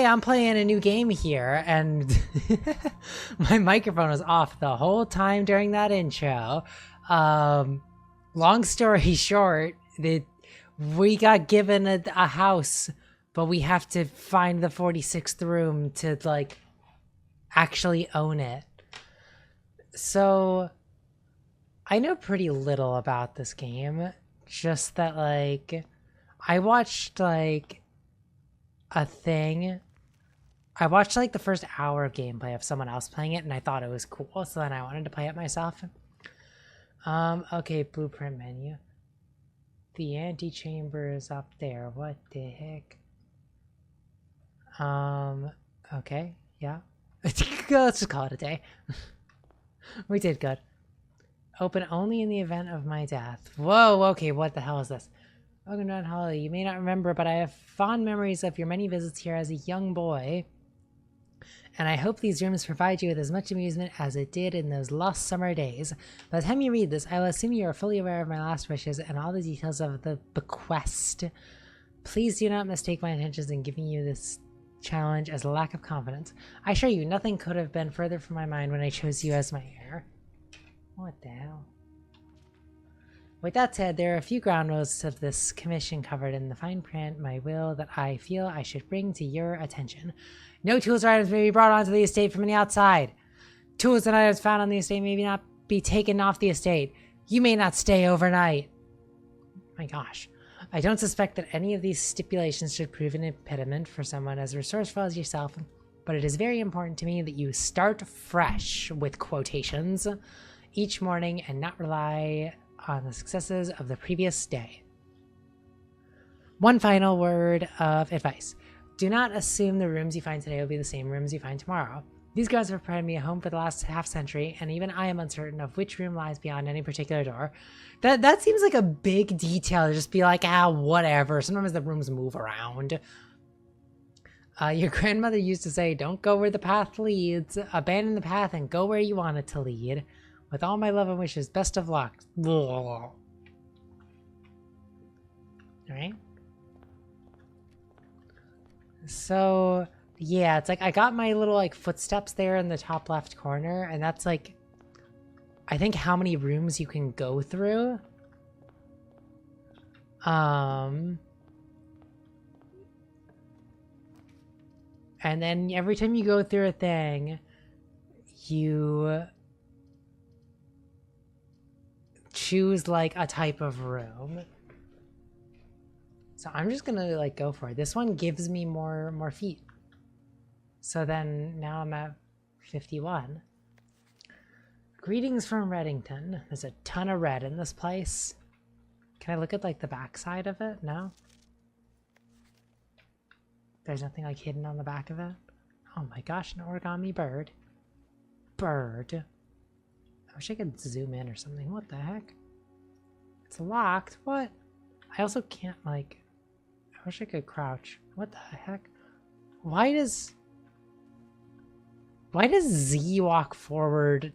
hey, I'm playing a new game here, and my microphone was off the whole time during that intro. Long story short, we got given a house, but we have to find the 46th room to, like, actually own it. So, I know pretty little about this game, just that, like, I watched, like, a thing. I watched, like, the first hour of gameplay of someone else playing it, and I thought it was cool, so then I wanted to play it myself. Okay, blueprint menu. The antechamber is up there. What the heck? Okay, yeah. Let's just call it a day. We did good. Open only in the event of my death. Whoa, okay, what the hell is this? Welcome to Holly. You may not remember, but I have fond memories of your many visits here as a young boy. And I hope these rooms provide you with as much amusement as it did in those lost summer days. By the time you read this, I will assume you are fully aware of my last wishes and all the details of the bequest. Please do not mistake my intentions in giving you this challenge as a lack of confidence. I assure you, nothing could have been further from my mind when I chose you as my heir. What the hell? With that said, there are a few ground rules of this commission covered in the fine print, my will, that I feel I should bring to your attention. No tools or items may be brought onto the estate from the outside. Tools and items found on the estate may not be taken off the estate. You may not stay overnight. My gosh. I don't suspect that any of these stipulations should prove an impediment for someone as resourceful as yourself, but it is very important to me that you start fresh, with quotations, each morning and not rely on the successes of the previous day. One final word of advice. Do not assume the rooms you find today will be the same rooms you find tomorrow. These grounds have provided me a home for the last half-century, and even I am uncertain of which room lies beyond any particular door. That seems like a big detail to just be like, whatever. Sometimes the rooms move around. Your grandmother used to say, don't go where the path leads. Abandon the path and go where you want it to lead. With all my love and wishes, best of luck. Alright. So, yeah, it's like I got my little, like, footsteps there in the top left corner, and that's, like, I think how many rooms you can go through. And then every time you go through a thing, you choose, like, a type of room. So I'm just gonna, like, go for it. This one gives me more feet. So then now I'm at 51. Greetings from Reddington. There's a ton of red in this place. Can I look at, like, the backside of it? No? There's nothing, like, hidden on the back of it? Oh my gosh, an origami bird. Bird. I wish I could zoom in or something. What the heck? It's locked. What? I also can't, like... I wish I could crouch. What the heck? Why does Z walk forward?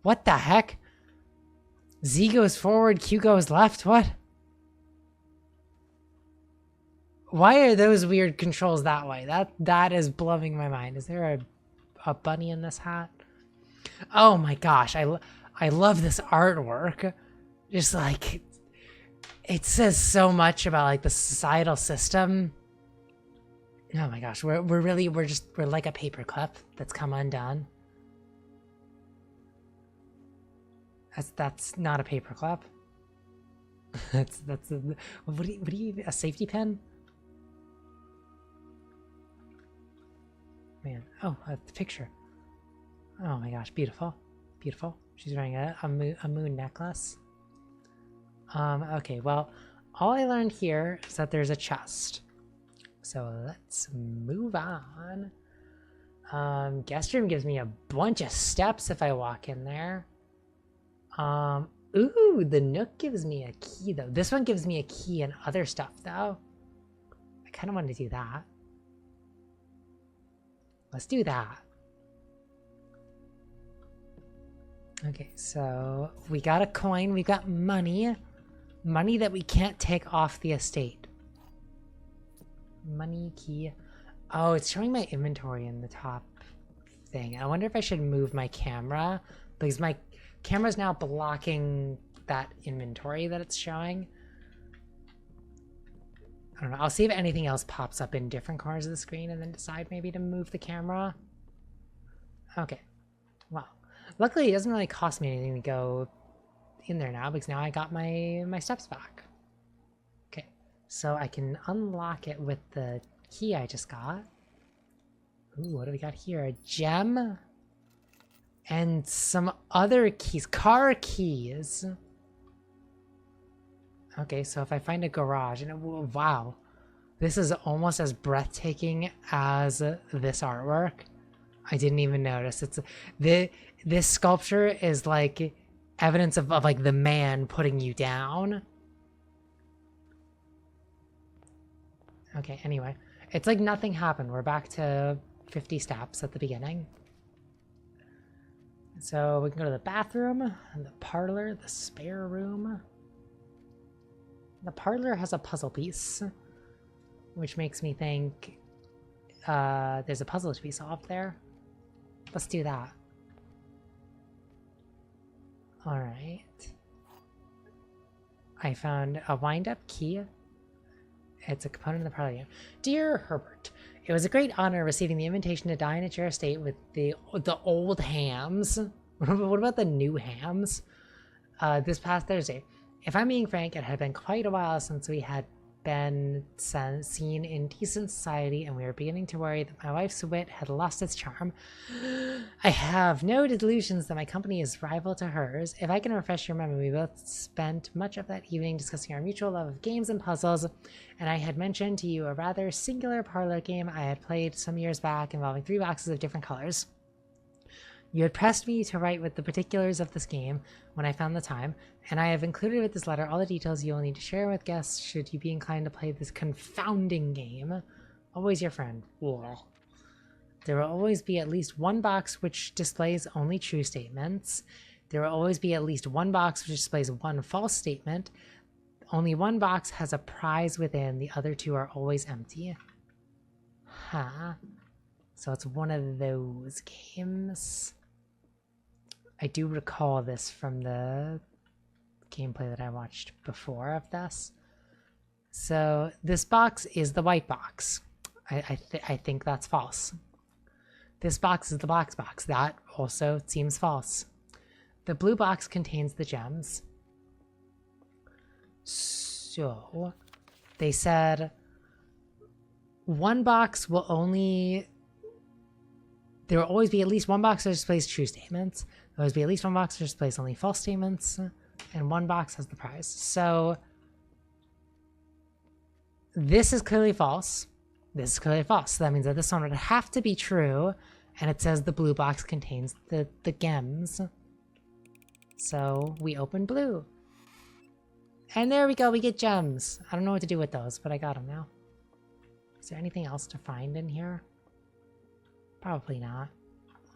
What the heck? Z goes forward, Q goes left? What? Why are those weird controls that way? That is blowing my mind. Is there a bunny in this hat? Oh my gosh, I love this artwork. Just like... It says so much about, like, the societal system. Oh my gosh, we're like a paperclip that's come undone. That's not a paperclip. that's what do you a safety pin? Man, oh, the picture. Oh my gosh, beautiful, beautiful. She's wearing a moon necklace. Okay, well, all I learned here is that there's a chest. So let's move on. Guest room gives me a bunch of steps if I walk in there. Ooh, the Nook gives me a key, though. This one gives me a key and other stuff, though. I kind of want to do that. Let's do that. Okay, so we got a coin, we got money. Money that we can't take off the estate. Money key. Oh, it's showing my inventory in the top thing. I wonder if I should move my camera because my camera's now blocking that inventory that it's showing. I don't know. I'll see if anything else pops up in different corners of the screen and then decide maybe to move the camera. Okay. Well, luckily it doesn't really cost me anything to go in there now because now I got my steps back. Okay. So I can unlock it with the key I just got. Ooh, what do we got here? A gem and some other keys. Car keys. Okay, so if I find a garage, and wow, this is almost as breathtaking as this artwork. I didn't even notice. This sculpture is like evidence of like the man putting you down. Okay, anyway, it's like nothing happened. We're back to 50 steps at the beginning. So we can go to the bathroom and the parlor, the spare room. The parlor has a puzzle piece, which makes me think there's a puzzle to be solved there. Let's do that. Alright. I found a wind-up key. It's a component of the parlor game. Dear Herbert, it was a great honor receiving the invitation to dine at your estate with the old hams. What about the new hams? This past Thursday. If I'm being frank, it had been quite a while since we had been seen in decent society, and we were beginning to worry that my wife's wit had lost its charm. I have no delusions that my company is rival to hers. If I can refresh your memory, we both spent much of that evening discussing our mutual love of games and puzzles, and I had mentioned to you a rather singular parlor game I had played some years back involving 3 boxes of different colors. You had pressed me to write with the particulars of this game when I found the time, and I have included with this letter all the details you will need to share with guests should you be inclined to play this confounding game. Always your friend. Whoa. There will always be at least one box which displays only true statements. There will always be at least one box which displays one false statement. Only one box has a prize within, the other 2 are always empty. Huh. So it's one of those games. I do recall this from the gameplay that I watched before of this. So this box is the white box. I think that's false. This box is the black box. That also seems false. The blue box contains the gems. So they said one box will only... There will always be at least one box that displays true statements. There will always be at least one box that displays only false statements. And one box has the prize. So this is clearly false. This is clearly false. So that means that this one would have to be true. And it says the blue box contains the gems. So we open blue. And there we go. We get gems. I don't know what to do with those, but I got them now. Is there anything else to find in here? Probably not.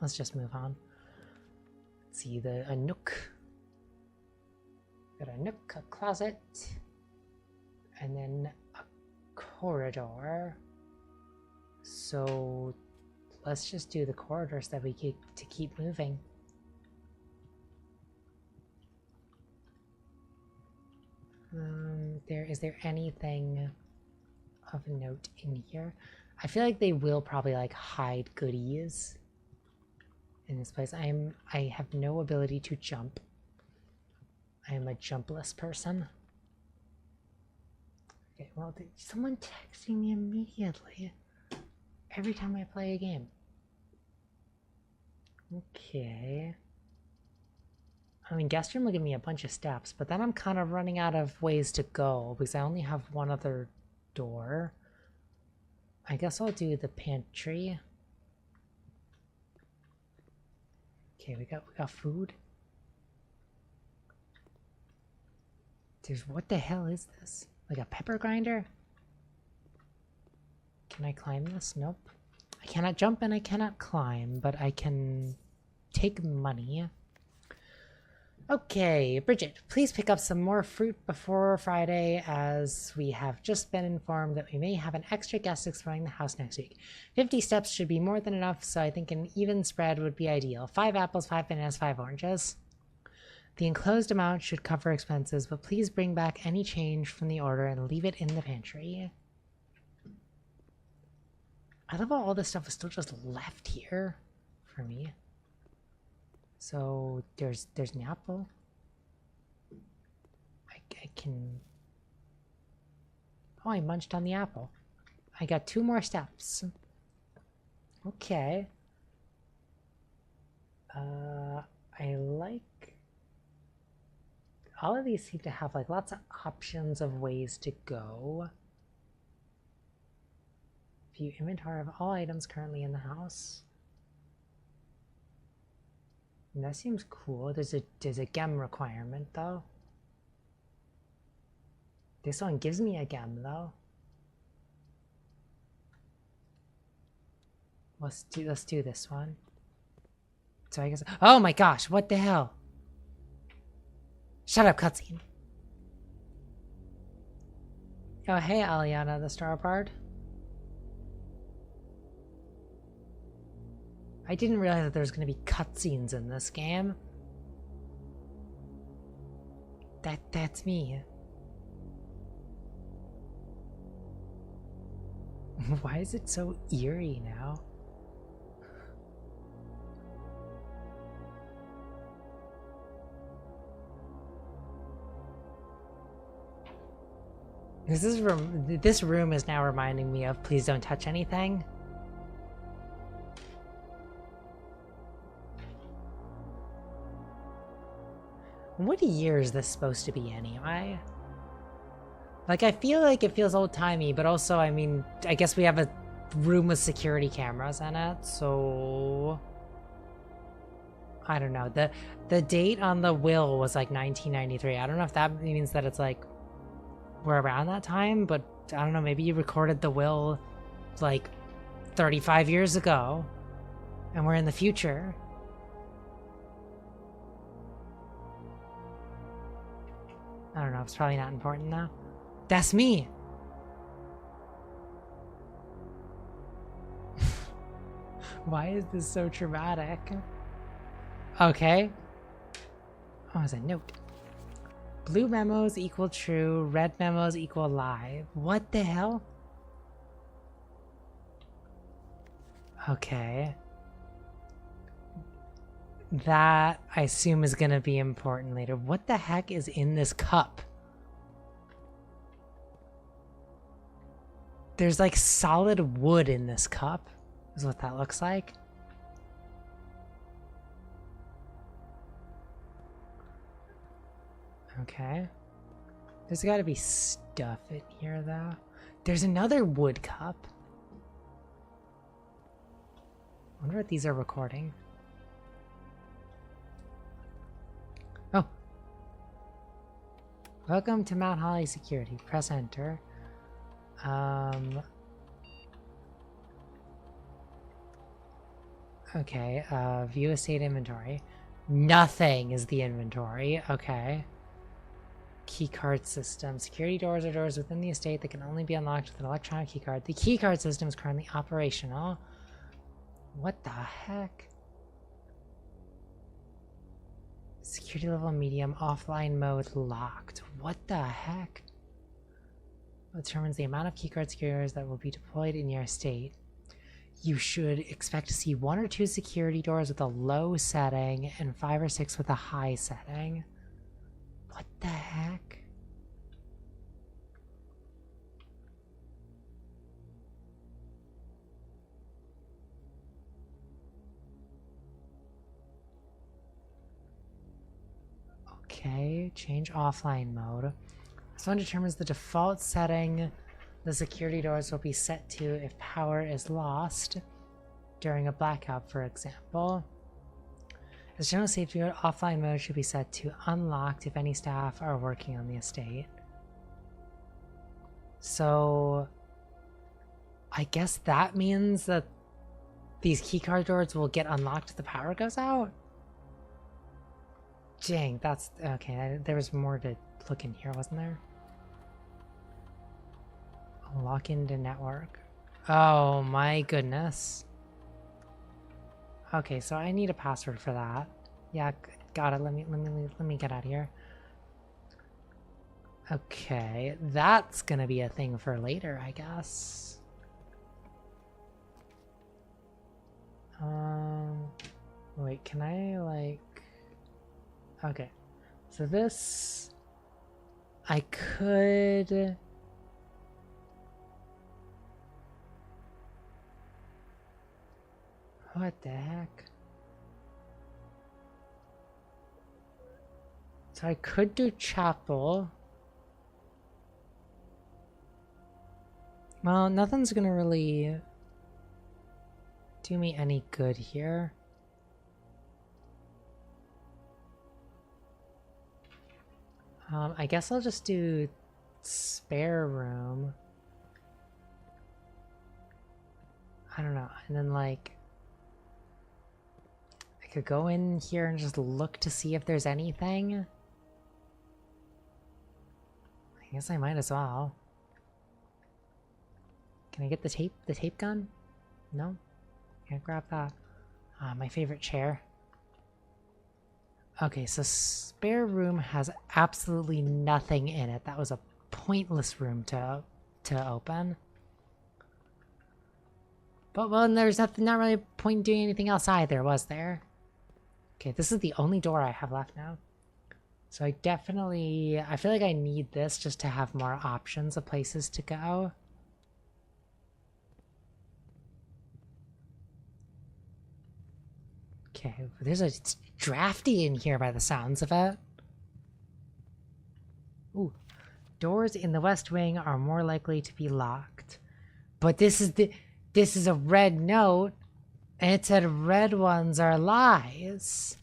Let's just move on. Let's see, a nook. Got a nook, a closet, and then a corridor. So let's just do the corridors that we get to keep moving. Is there anything of note in here? I feel like they will probably like hide goodies in this place. I have no ability to jump. I am a jumpless person. Okay, well, someone texting me immediately every time I play a game. Okay. I mean, guest room will give me a bunch of steps, but then I'm kind of running out of ways to go because I only have one other door. I guess I'll do the pantry. Okay, we got food. What the hell is this? Like a pepper grinder? Can I climb this? Nope. I cannot jump and I cannot climb, but I can take money. Okay, Bridget, please pick up some more fruit before Friday, as we have just been informed that we may have an extra guest exploring the house next week. 50 steps should be more than enough, so I think an even spread would be ideal. 5 apples, 5 bananas, 5 oranges. The enclosed amount should cover expenses, but please bring back any change from the order and leave it in the pantry. I love how all this stuff is still just left here for me. So there's an apple. I can... Oh, I munched on the apple. I got 2 more steps. Okay. I like... All of these seem to have like lots of options of ways to go. View inventory of all items currently in the house. And that seems cool. There's a gem requirement though. This one gives me a gem though. Let's do this one. So I guess, oh my gosh, what the hell? Shut up, cutscene. Oh hey, Aliana the Starbard. I didn't realize that there was going to be cutscenes in this game. That's me. Why is it so eerie now? This room is now reminding me of Please Don't Touch Anything. What year is this supposed to be anyway? Like, I feel like it feels old-timey, but also, I mean, I guess we have a room with security cameras in it, so... I don't know. The date on the will was like 1993. I don't know if that means that it's like we're around that time, but I don't know, maybe you recorded the will like 35 years ago and we're in the future. I don't know, it's probably not important now. That's me! Why is this so traumatic? Okay. Oh, there's a note. Blue memos equal true, red memos equal lie. What the hell? Okay. That, I assume, is gonna be important later. What the heck is in this cup? There's like solid wood in this cup, is what that looks like. Okay. There's gotta be stuff in here, though. There's another wood cup. I wonder what these are recording. Oh. Welcome to Mount Holly Security. Press enter. Okay, view estate inventory. Nothing is the inventory. Okay. Keycard system. Security doors are doors within the estate that can only be unlocked with an electronic keycard. The keycard system is currently operational. What the heck? Security level medium, offline mode locked. What the heck? It determines the amount of keycard securitors that will be deployed in your estate. You should expect to see 1 or 2 security doors with a low setting and 5 or 6 with a high setting. What the heck? Okay, change offline mode. This one determines the default setting the security doors will be set to if power is lost during a blackout, for example. As general safety mode, offline mode should be set to unlocked if any staff are working on the estate. So I guess that means that these keycard doors will get unlocked if the power goes out? Dang, that's... Okay, there was more to look in here, wasn't there? Lock into network. Oh my goodness. Okay, so I need a password for that. Yeah, got it. Let me get out of here. Okay, that's gonna be a thing for later, I guess. Wait, can I like... Okay, so this... I could... What the heck? So I could do chapel. Well, nothing's gonna really do me any good here. I guess I'll just do spare room. I don't know. And then like I could go in here and just look to see if there's anything. I guess I might as well. Can I get the tape gun? No? Can't grab that. My favorite chair. Okay, so spare room has absolutely nothing in it. That was a pointless room to open. But well, there's not really a point in doing anything else either, was there? Okay, this is the only door I have left now. So I feel like I need this just to have more options of places to go. Okay, it's drafty in here by the sounds of it. Ooh, doors in the West Wing are more likely to be locked. But this is a red note, and it said red ones are lies.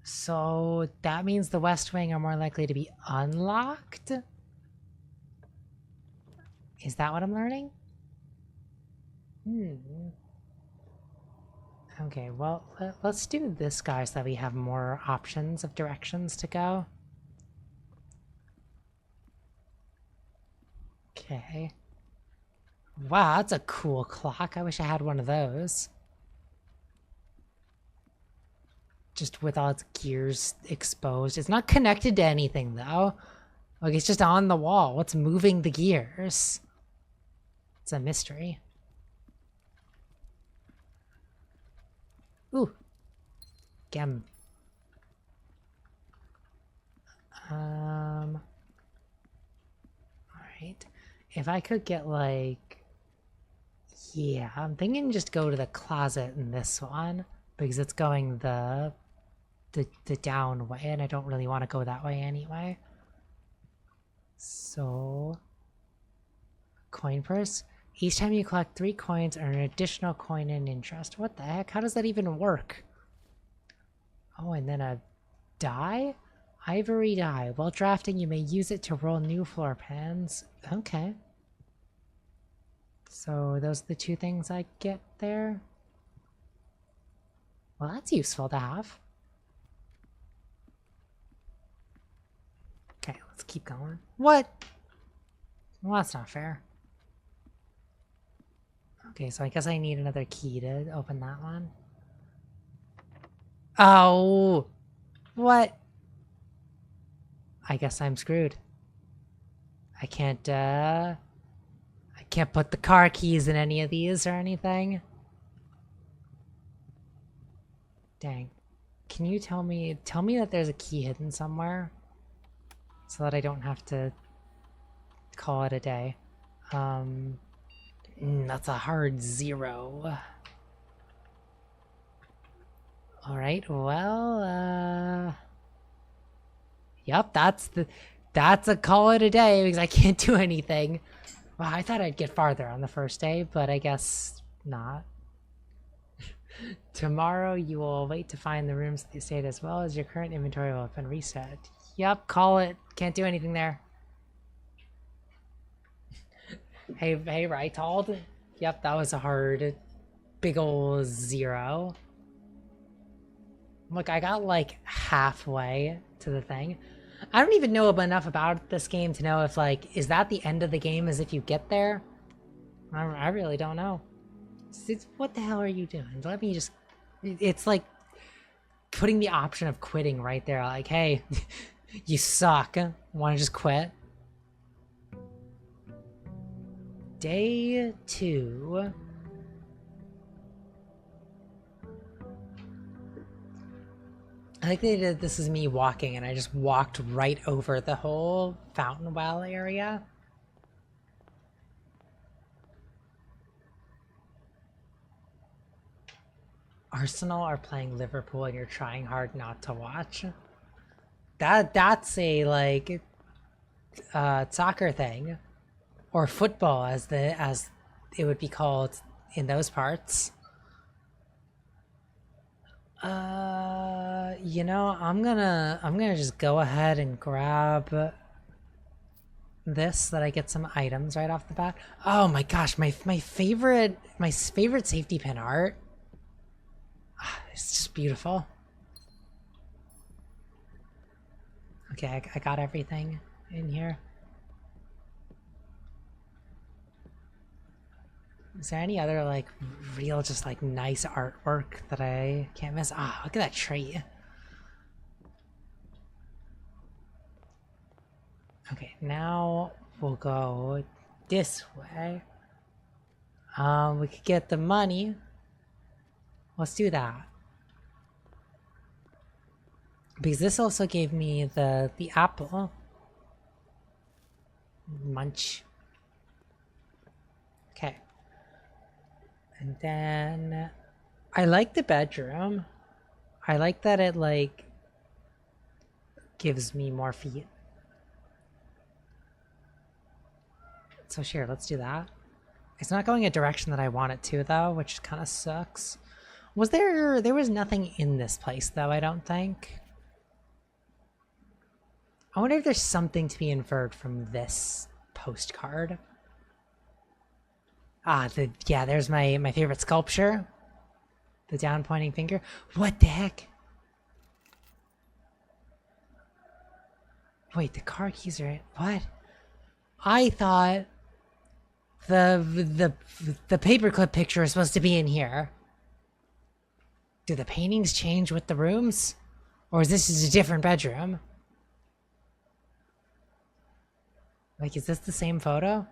So that means the West Wing are more likely to be unlocked? Is that what I'm learning? Okay, well, let's do this guy so that we have more options of directions to go. Okay. Wow, that's a cool clock. I wish I had one of those. Just with all its gears exposed. It's not connected to anything, though. Like, it's just on the wall. What's moving the gears? It's a mystery. Ooh. Gem. Alright. If I could get, like... Yeah, I'm thinking just go to the closet in this one. Because it's going the down way, and I don't really want to go that way anyway. So... Coin purse. Each time you collect 3 coins, earn an additional coin in interest. What the heck? How does that even work? Oh, and then a die? Ivory die. While drafting, you may use it to roll new floor plans. Okay. So those are the 2 things I get there? Well, that's useful to have. Okay, let's keep going. What? Well, that's not fair. Okay, so I guess I need another key to open that one. Oh! What? I guess I'm screwed. I can't put the car keys in any of these or anything. Dang. Can you tell me that there's a key hidden somewhere? So that I don't have to call it a day. That's a hard 0. Alright, well, Yep, that's a call it a day because I can't do anything. Well, I thought I'd get farther on the first day, but I guess not. Tomorrow you will wait to find the rooms of the estate as well as your current inventory will have been reset. Yep, call it. Can't do anything there. Hey, Rytald. Yep, that was a hard, big ol' 0. Look, I got like halfway to the thing. I don't even know enough about this game to know if like, is that the end of the game as if you get there? I really don't know. What the hell are you doing? Let me just... It's like putting the option of quitting right there. Like, hey, you suck. Want to just quit? Day 2. I like they did this is me walking and I just walked right over the whole fountain well area. Arsenal are playing Liverpool and you're trying hard not to watch. That's a like soccer thing. Or football as it would be called in those parts. You know, I'm gonna just go ahead and grab this so that I get some items right off the bat. Oh my gosh, my favorite safety pin art. It's just beautiful. Okay, I got everything in here. Is there any other like real just like nice artwork that I can't miss? Ah, look at that tree. Okay, now we'll go this way. We could get the money. Let's do that. Because this also gave me the apple. Munch. Okay. And then I like the bedroom. I like that it like gives me more feet. So sure, let's do that. It's not going a direction that I want it to though, which kind of sucks. There was nothing in this place though, I don't think. I wonder if there's something to be inferred from this postcard. Ah, yeah, there's my favorite sculpture. The down pointing finger. What the heck? Wait, the car keys are... What? I thought the paperclip picture is supposed to be in here. Do the paintings change with the rooms? Or is this just a different bedroom? Like, is this the same photo?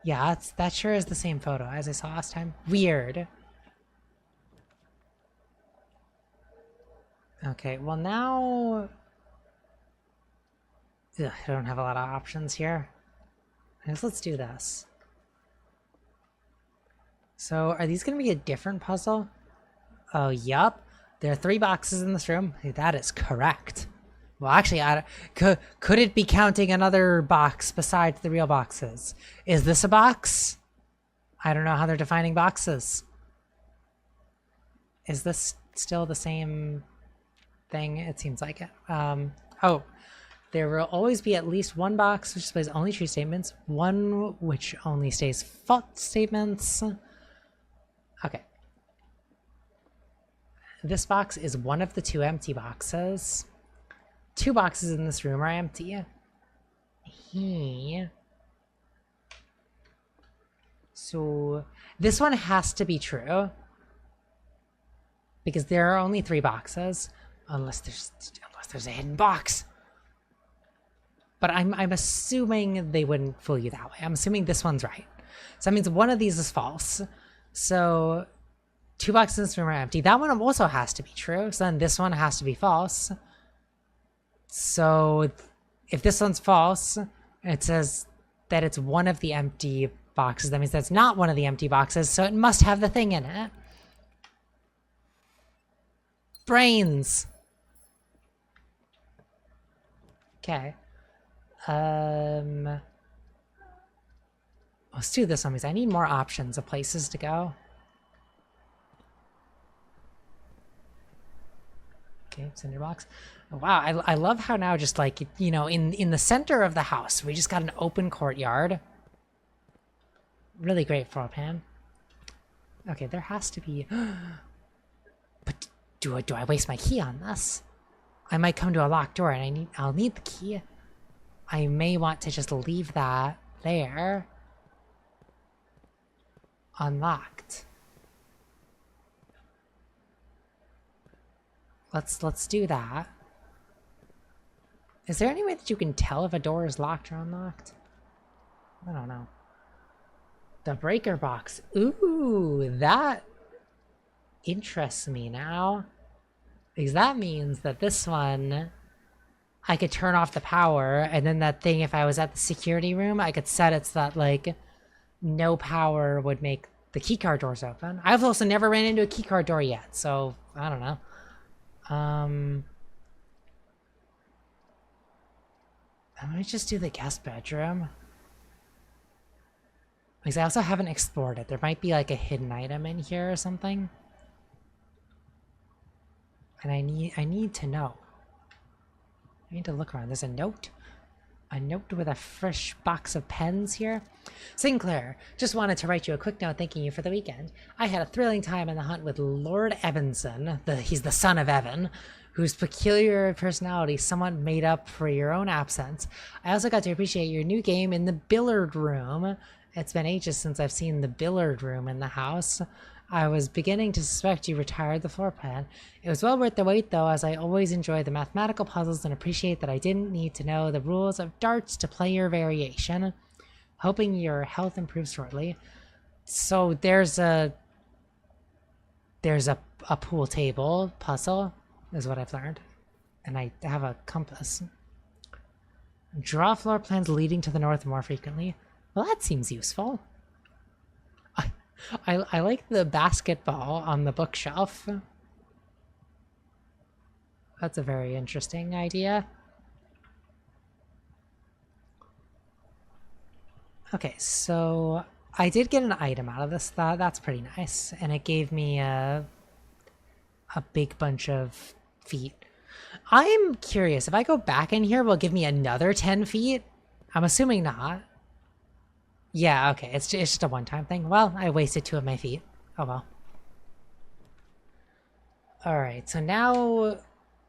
Yeah, that sure is the same photo as I saw last time. Weird. Okay, well now... Ugh, I don't have a lot of options here. I guess let's do this. So, are these going to be a different puzzle? Oh, yup. There are 3 boxes in this room. That is correct. Well, actually, could it be counting another box besides the real boxes? Is this a box? I don't know how they're defining boxes. Is this still the same thing? It seems like it. Oh, there will always be at least 1 box which displays only true statements, 1 which only states false statements. Okay. This box is one of the 2 empty boxes. 2 boxes in this room are empty. So this one has to be true. Because there are only 3 boxes. Unless there's a hidden box. But I'm assuming they wouldn't fool you that way. I'm assuming this one's right. So that means one of these is false. So 2 boxes in this room are empty. That one also has to be true. So then this one has to be false. So if this one's false, it says that it's one of the empty boxes. That means that's not one of the empty boxes. So it must have the thing in it. Brains. Okay. Let's do this one because I need more options of places to go. Okay, cinder box. Wow, I love how now just like, you know, in the center of the house, we just got an open courtyard. Really great floor plan. Okay, there has to be... Do I waste my key on this? I might come to a locked door and I'll need the key. I may want to just leave that there. Unlocked. Let's do that. Is there any way that you can tell if a door is locked or unlocked? I don't know. The breaker box. Ooh, that interests me now. Because that means that this one, I could turn off the power, and then that thing, if I was at the security room, I could set it so that, like, no power would make the keycard doors open. I've also never ran into a keycard door yet, so I don't know. I'm gonna just do the guest bedroom. Because I also haven't explored it. There might be like a hidden item in here or something. And I need to know. I need to look around. There's a note. A note with a fresh box of pens here. Sinclair, just wanted to write you a quick note thanking you for the weekend. I had a thrilling time in the hunt with Lord Evanson. He's the son of Evan, whose peculiar personality somewhat made up for your own absence. I also got to appreciate your new game in the billiard room. It's been ages since I've seen the billiard room in the house. I was beginning to suspect you retired the floor plan. It was well worth the wait, though, as I always enjoy the mathematical puzzles and appreciate that I didn't need to know the rules of darts to play your variation. Hoping your health improves shortly. So there's a pool table puzzle, is what I've learned. And I have a compass. Draw floor plans leading to the north more frequently. Well, that seems useful. I like the basketball on the bookshelf. That's a very interesting idea. Okay, so I did get an item out of this. That's pretty nice. And it gave me a big bunch of feet. I'm curious, if I go back in here, will it give me another 10 feet? I'm assuming not. Yeah, okay, it's just a one-time thing. Well, I wasted 2 of my feet. Oh well. Alright, so now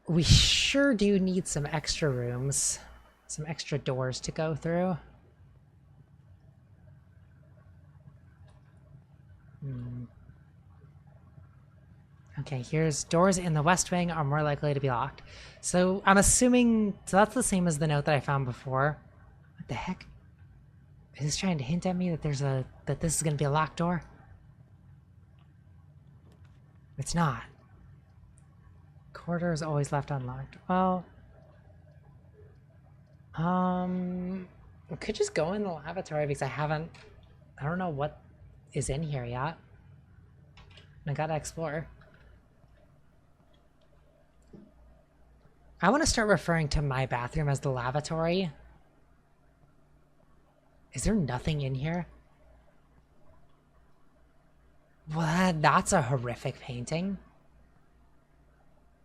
we sure do need some extra rooms. Some extra doors to go through. Okay, here's doors in the west wing are more likely to be locked. So I'm assuming, so that's the same as the note that I found before. What the heck? Is this trying to hint at me that that this is gonna be a locked door? It's not. Corridor is always left unlocked. Well, we could just go in the lavatory because I don't know what is in here yet. I gotta explore. I want to start referring to my bathroom as the lavatory. Is there nothing in here? Well, that's a horrific painting.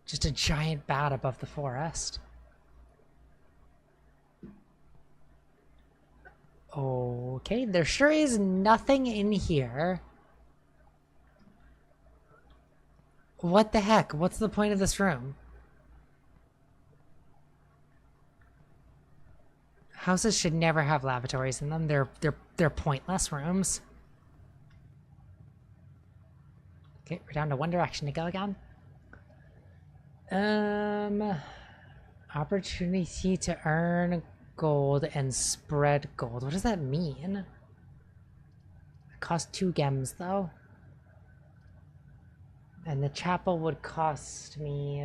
Just a giant bat above the forest. Okay, there sure is nothing in here. What the heck? What's the point of this room? Houses should never have lavatories in them. They're pointless rooms. Okay, we're down to one direction to go again. Opportunity to earn gold and spread gold. What does that mean? It costs 2 gems though. And the chapel would cost me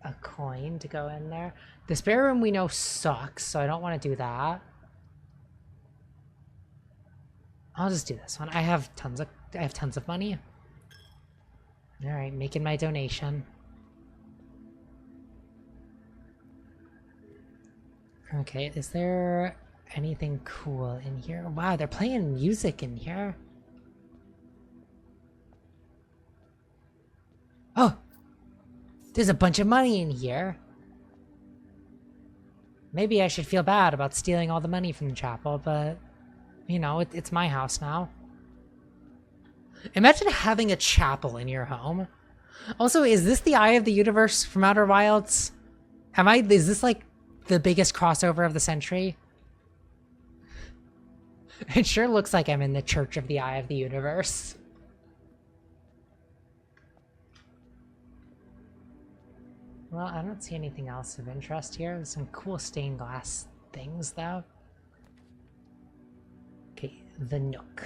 a coin to go in there. The spare room we know sucks, so I don't want to do that. I'll just do this one. I have tons of money. All right, making my donation. Okay, is there anything cool in here? Wow, they're playing music in here. Oh! There's a bunch of money in here. Maybe I should feel bad about stealing all the money from the chapel, but, you know, it's my house now. Imagine having a chapel in your home. Also, is this the Eye of the Universe from Outer Wilds? Is this like the biggest crossover of the century? It sure looks like I'm in the Church of the Eye of the Universe. Well, I don't see anything else of interest here. There's some cool stained glass things, though. Okay, the Nook.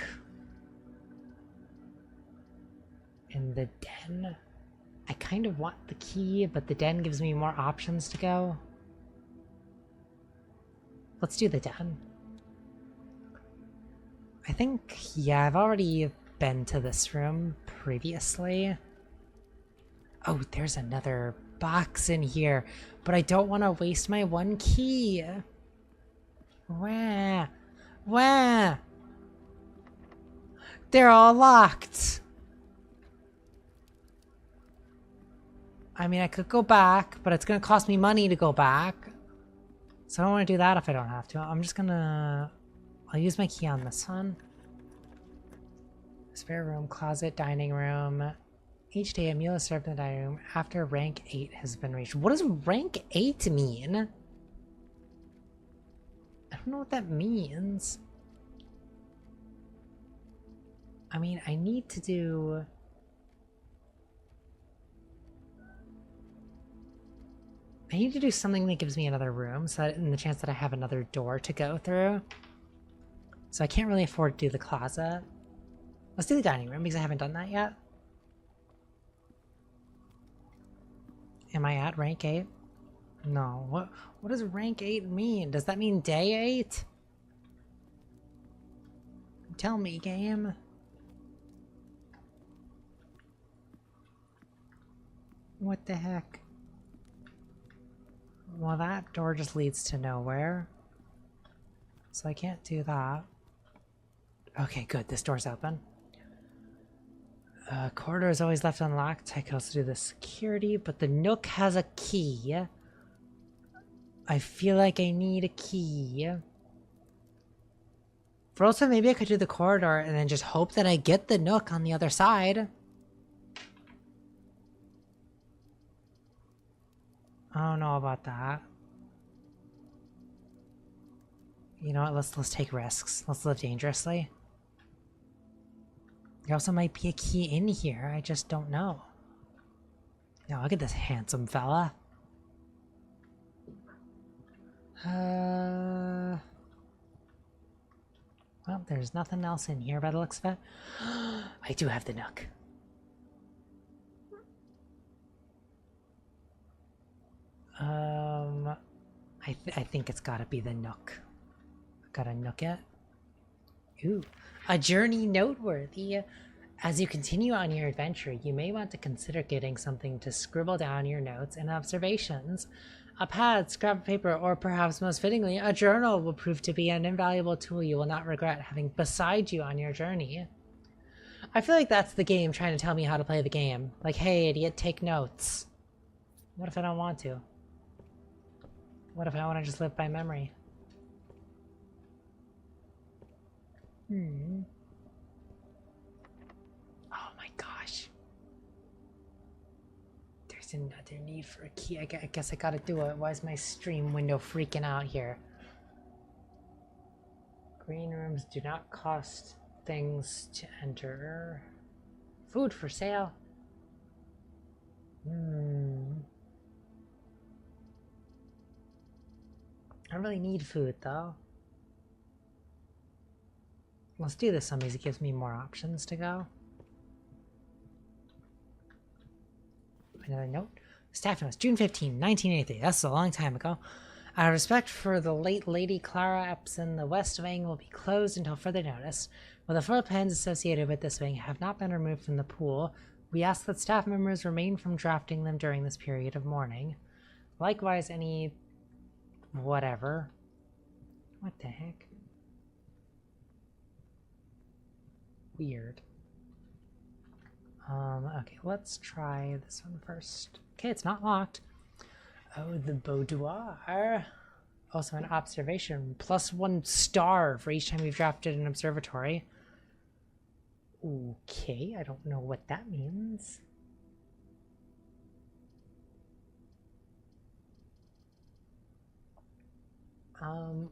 And the Den. I kind of want the key, but the Den gives me more options to go. Let's do the Den. I think, yeah, I've already been to this room previously. Oh, there's another box in here, but I don't want to waste my one key. Wah. Wah. They're all locked. I mean, I could go back, but it's going to cost me money to go back. So I don't want to do that if I don't have to. I'm just going to... I'll use my key on this one. Spare room, closet, dining room. Each day a meal is served in the dining room after rank 8 has been reached. What does rank 8 mean? I don't know what that means. I mean, I need to do... I need to do something that gives me another room, so that in the chance that I have another door to go through. So I can't really afford to do the closet. Let's do the dining room, because I haven't done that yet. Am I at rank 8? No. What does rank 8 mean? Does that mean day 8? Tell me, game. What the heck? Well, that door just leads to nowhere. So I can't do that. Okay, good. This door's open. Corridor is always left unlocked. I could also do the security, but the Nook has a key. I feel like I need a key. For also, maybe I could do the corridor and then just hope that I get the Nook on the other side. I don't know about that. You know what? Let's take risks. Let's live dangerously. There also might be a key in here. I just don't know. Now look at this handsome fella. Well, there's nothing else in here by the looks of it. I do have the Nook. I think it's gotta be the Nook. Gotta Nook it. Ooh, a journey noteworthy. As you continue on your adventure, you may want to consider getting something to scribble down your notes and observations. A pad, scrap of paper, or perhaps most fittingly, a journal will prove to be an invaluable tool you will not regret having beside you on your journey. I feel like that's the game trying to tell me how to play the game. Like, hey idiot, take notes. What if I don't want to? What if I want to just live by memory? Oh my gosh. There's another need for a key. I guess I gotta do it. Why is my stream window freaking out here? Green rooms do not cost things to enter. Food for sale. I don't really need food though. Let's do this some because it gives me more options to go. Another note. Staff notes, June 15, 1983. That's a long time ago. Out of respect for the late Lady Clara Epson, the West Wing will be closed until further notice. While the 4 plans associated with this wing have not been removed from the pool, we ask that staff members remain from drafting them during this period of mourning. Likewise, any... whatever. What the heck? Weird. Okay, let's try this one first. Okay, it's not locked. Oh, the boudoir. Also an observation. +1 star for each time we've drafted an observatory. Okay, I don't know what that means.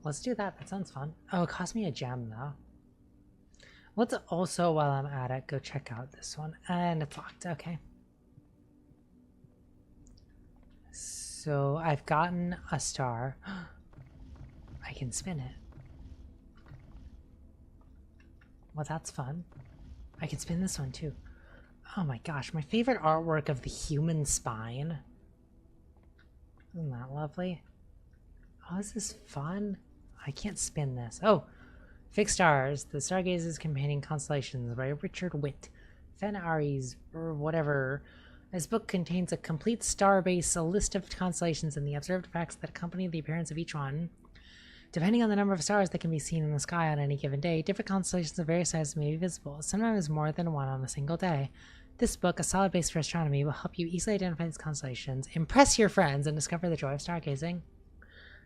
Let's do that. That sounds fun. Oh, it cost me a gem though. Let's also, while I'm at it, go check out this one. And it's locked. Okay. So I've gotten a star. I can spin it. Well, that's fun. I can spin this one too. Oh my gosh, my favorite artwork of the human spine. Isn't that lovely? Oh, this is fun. I can't spin this. Oh, Fixed Stars, The Stargazer's Companion Constellations by Richard Witt. Fen Aries, or whatever. This book contains a complete star base, a list of constellations, and the observed facts that accompany the appearance of each one. Depending on the number of stars that can be seen in the sky on any given day, different constellations of various sizes may be visible, sometimes more than one on a single day. This book, a solid base for astronomy, will help you easily identify these constellations, impress your friends, and discover the joy of stargazing.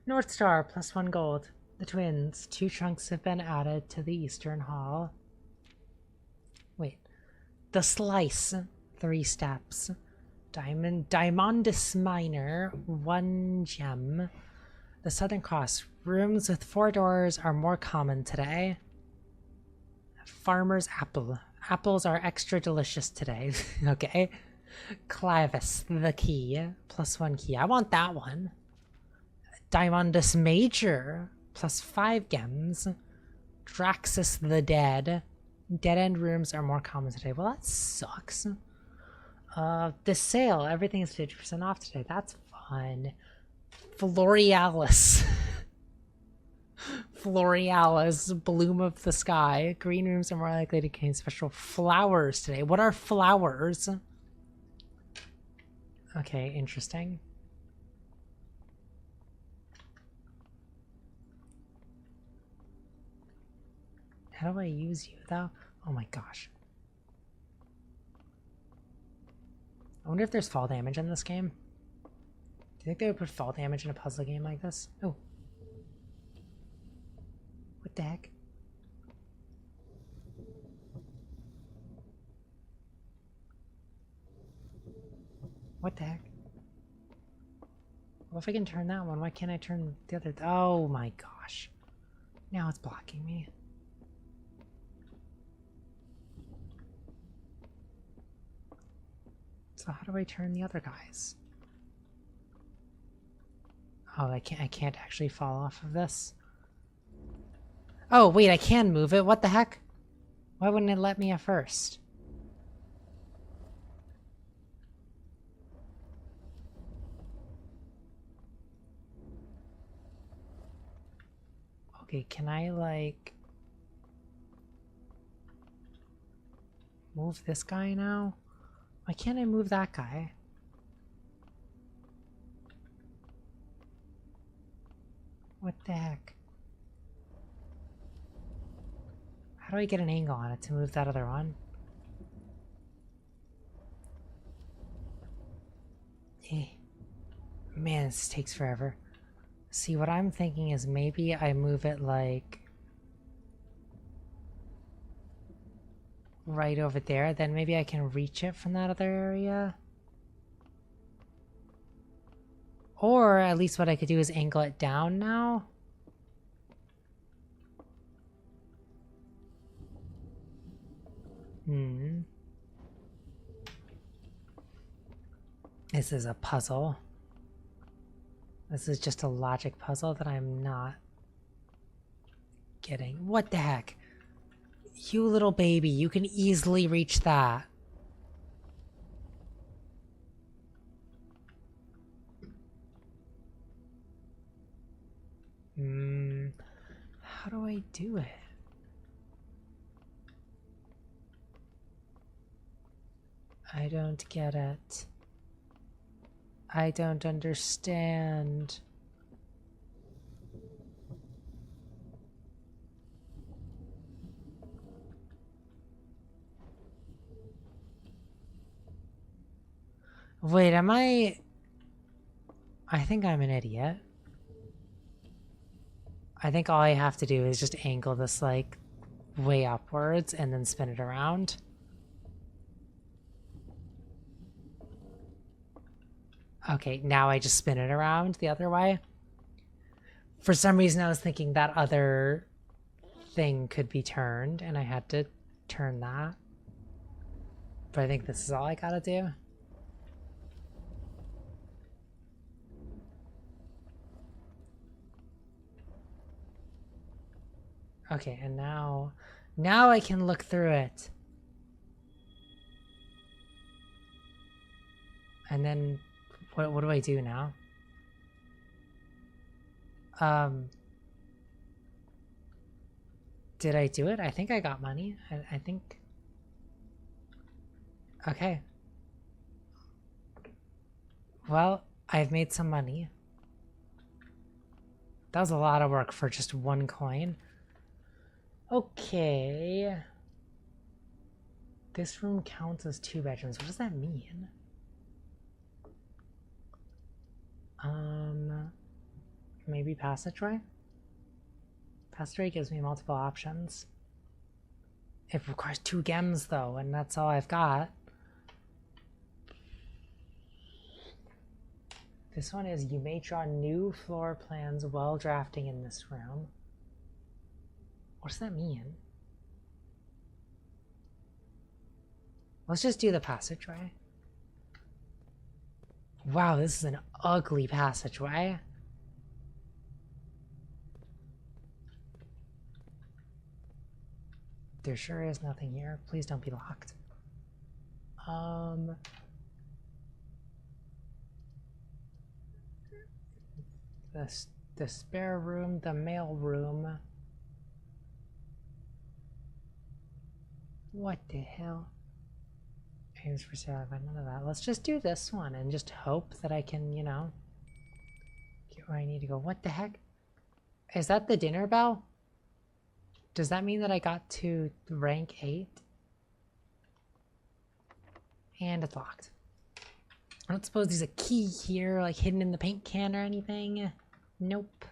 North Star, +1 gold. The twins, 2 trunks have been added to the Eastern Hall. Wait. The Slice, 3 steps. Diamondus Minor, 1 gem. The Southern Cross, rooms with 4 doors are more common today. Farmer's Apple. Apples are extra delicious today. Okay. Clivus, the key. +1 key. I want that one. Diamondus Major, +5 gems. Draxus the Dead. Dead-end rooms are more common today. Well, that sucks. The sale. Everything is 50% off today. That's fun. Florialis. Florialis, bloom of the sky. Green rooms are more likely to contain special flowers today. What are flowers? Okay, interesting. How do I use you, though? Oh my gosh. I wonder if there's fall damage in this game. Do you think they would put fall damage in a puzzle game like this? Oh. What the heck? What the heck? Well, if I can turn that one, why can't I turn the other? Oh my gosh. Now it's blocking me. So how do I turn the other guys? Oh, I can't actually fall off of this. Oh, wait, I can move it. What the heck? Why wouldn't it let me at first? Okay, can I, like, move this guy now? Why can't I move that guy? What the heck? How do I get an angle on it to move that other one? Eh. Man, this takes forever. See, what I'm thinking is maybe I move it, like, right over there, then maybe I can reach it from that other area. Or at least what I could do is angle it down now. This is a puzzle. This is just a logic puzzle that I'm not getting. What the heck? You little baby, you can easily reach that. How do I do it? I don't get it. I don't understand. Wait, am I think I'm an idiot. I think all I have to do is just angle this, like, way upwards and then spin it around. Okay, now I just spin it around the other way. For some reason I was thinking that other thing could be turned, and I had to turn that. But I think this is all I gotta do. Okay, and now I can look through it. And then what do I do now? Did I do it? I think I got money. I think. Okay. Well, I've made some money. That was a lot of work for just one coin. Okay. This room counts as 2 bedrooms. What does that mean? Maybe passageway? Passageway gives me multiple options. It requires 2 gems though, and that's all I've got. This one is, you may draw new floor plans while drafting in this room. What does that mean? Let's just do the passageway. Wow, this is an ugly passageway. There sure is nothing here. Please don't be locked. The spare room, the mail room. What the hell? Items for sale, I've got none of that. Let's just do this one and just hope that I can, you know, get where I need to go. What the heck? Is that the dinner bell? Does that mean that I got to rank 8? And it's locked. I don't suppose there's a key here, like hidden in the paint can or anything. Nope.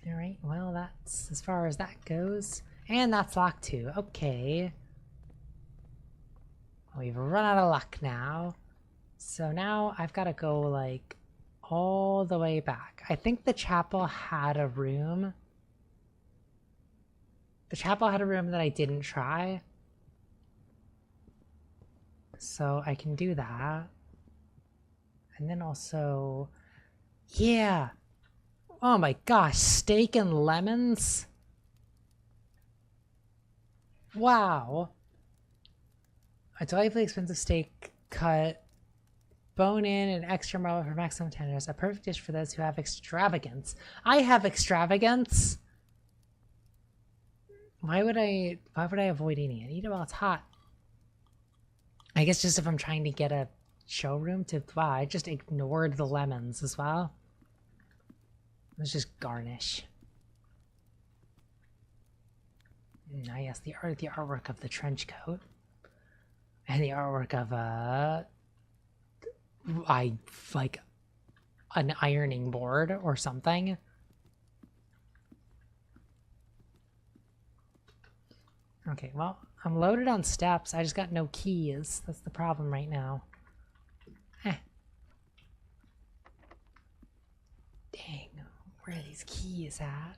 Alright, well that's as far as that goes. And that's locked too. Okay. We've run out of luck now. So now I've got to go like all the way back. I think the chapel had a room. The chapel had a room that I didn't try. So I can do that. And then also, yeah. Oh my gosh, steak and lemons? Wow. A delightfully expensive steak cut, bone in, and extra marble for maximum tenderness. A perfect dish for those who have extravagance. I have extravagance. Why would I avoid eating it? Eat it while it's hot. I guess just if I'm trying to get a showroom to... Wow, I just ignored the lemons as well. Let's just garnish. Ah, yes, the artwork of the trench coat. And the artwork of like an ironing board or something. Okay, well, I'm loaded on steps. I just got no keys. That's the problem right now. Dang, where are these keys at?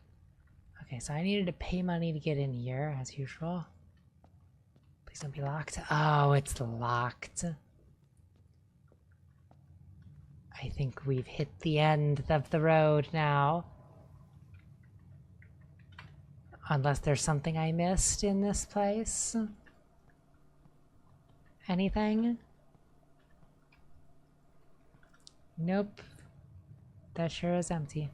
Okay, so I needed to pay money to get in here, as usual. Please don't be locked. Oh, it's locked. I think we've hit the end of the road now. Unless there's something I missed in this place. Anything? Nope. That sure is empty.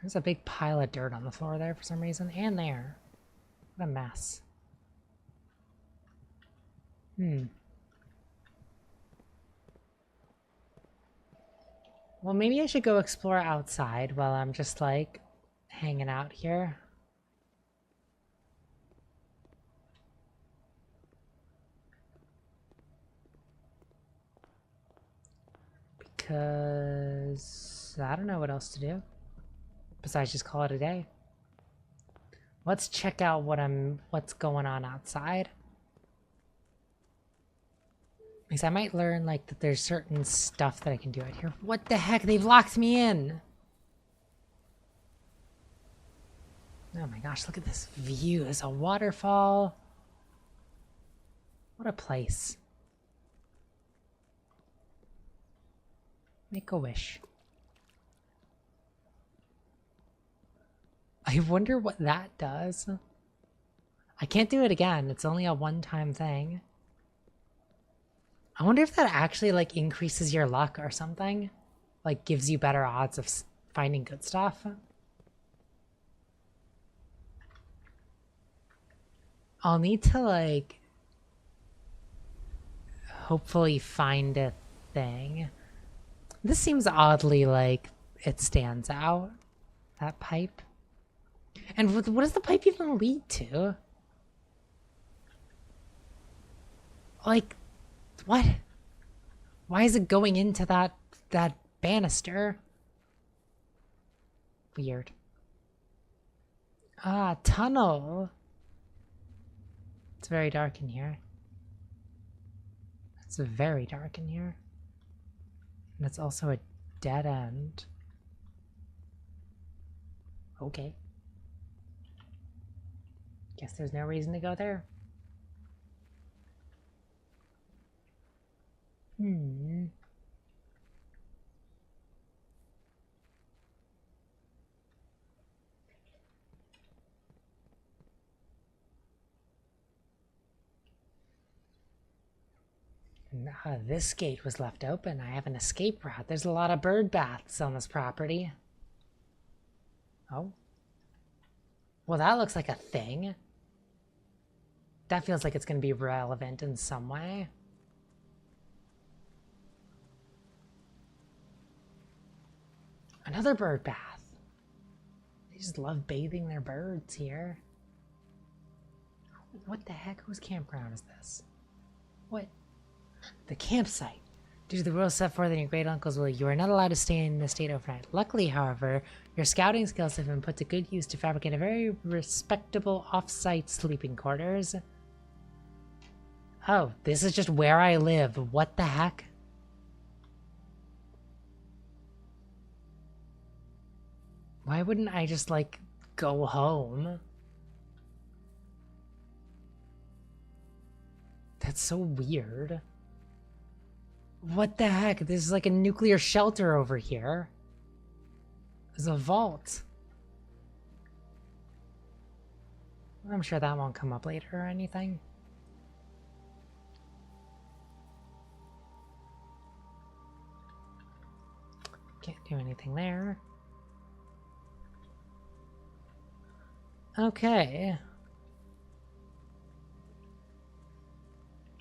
There's a big pile of dirt on the floor there for some reason. And there. What a mess. Well, maybe I should go explore outside while I'm just, like, hanging out here. Because I don't know what else to do. Besides just call it a day. Let's check out what's going on outside. Because I might learn, like, that there's certain stuff that I can do out here. What the heck? They've locked me in! Oh my gosh, look at this view. There's a waterfall. What a place. Make a wish. I wonder what that does. I can't do it again. It's only a one-time thing. I wonder if that actually, like, increases your luck or something. Like, gives you better odds of finding good stuff. I'll need to, like, hopefully find a thing. This seems oddly like it stands out. That pipe. And what does the pipe even lead to? Like, what? Why is it going into that banister? Weird. Ah, tunnel. It's very dark in here. It's very dark in here. And it's also a dead end. Okay. Guess there's no reason to go there. This gate was left open. I have an escape route. There's a lot of bird baths on this property. Oh. Well, that looks like a thing. That feels like it's going to be relevant in some way. Another bird bath. They just love bathing their birds here. What the heck? Whose campground is this? What? The campsite. Due to the rules set forth in your great uncle's will, you are not allowed to stay in the state overnight. Luckily, however, your scouting skills have been put to good use to fabricate a very respectable off-site sleeping quarters. Oh, this is just where I live. What the heck? Why wouldn't I just, like, go home? That's so weird. What the heck? This is like a nuclear shelter over here. There's a vault. I'm sure that won't come up later or anything. Can't do anything there. Okay.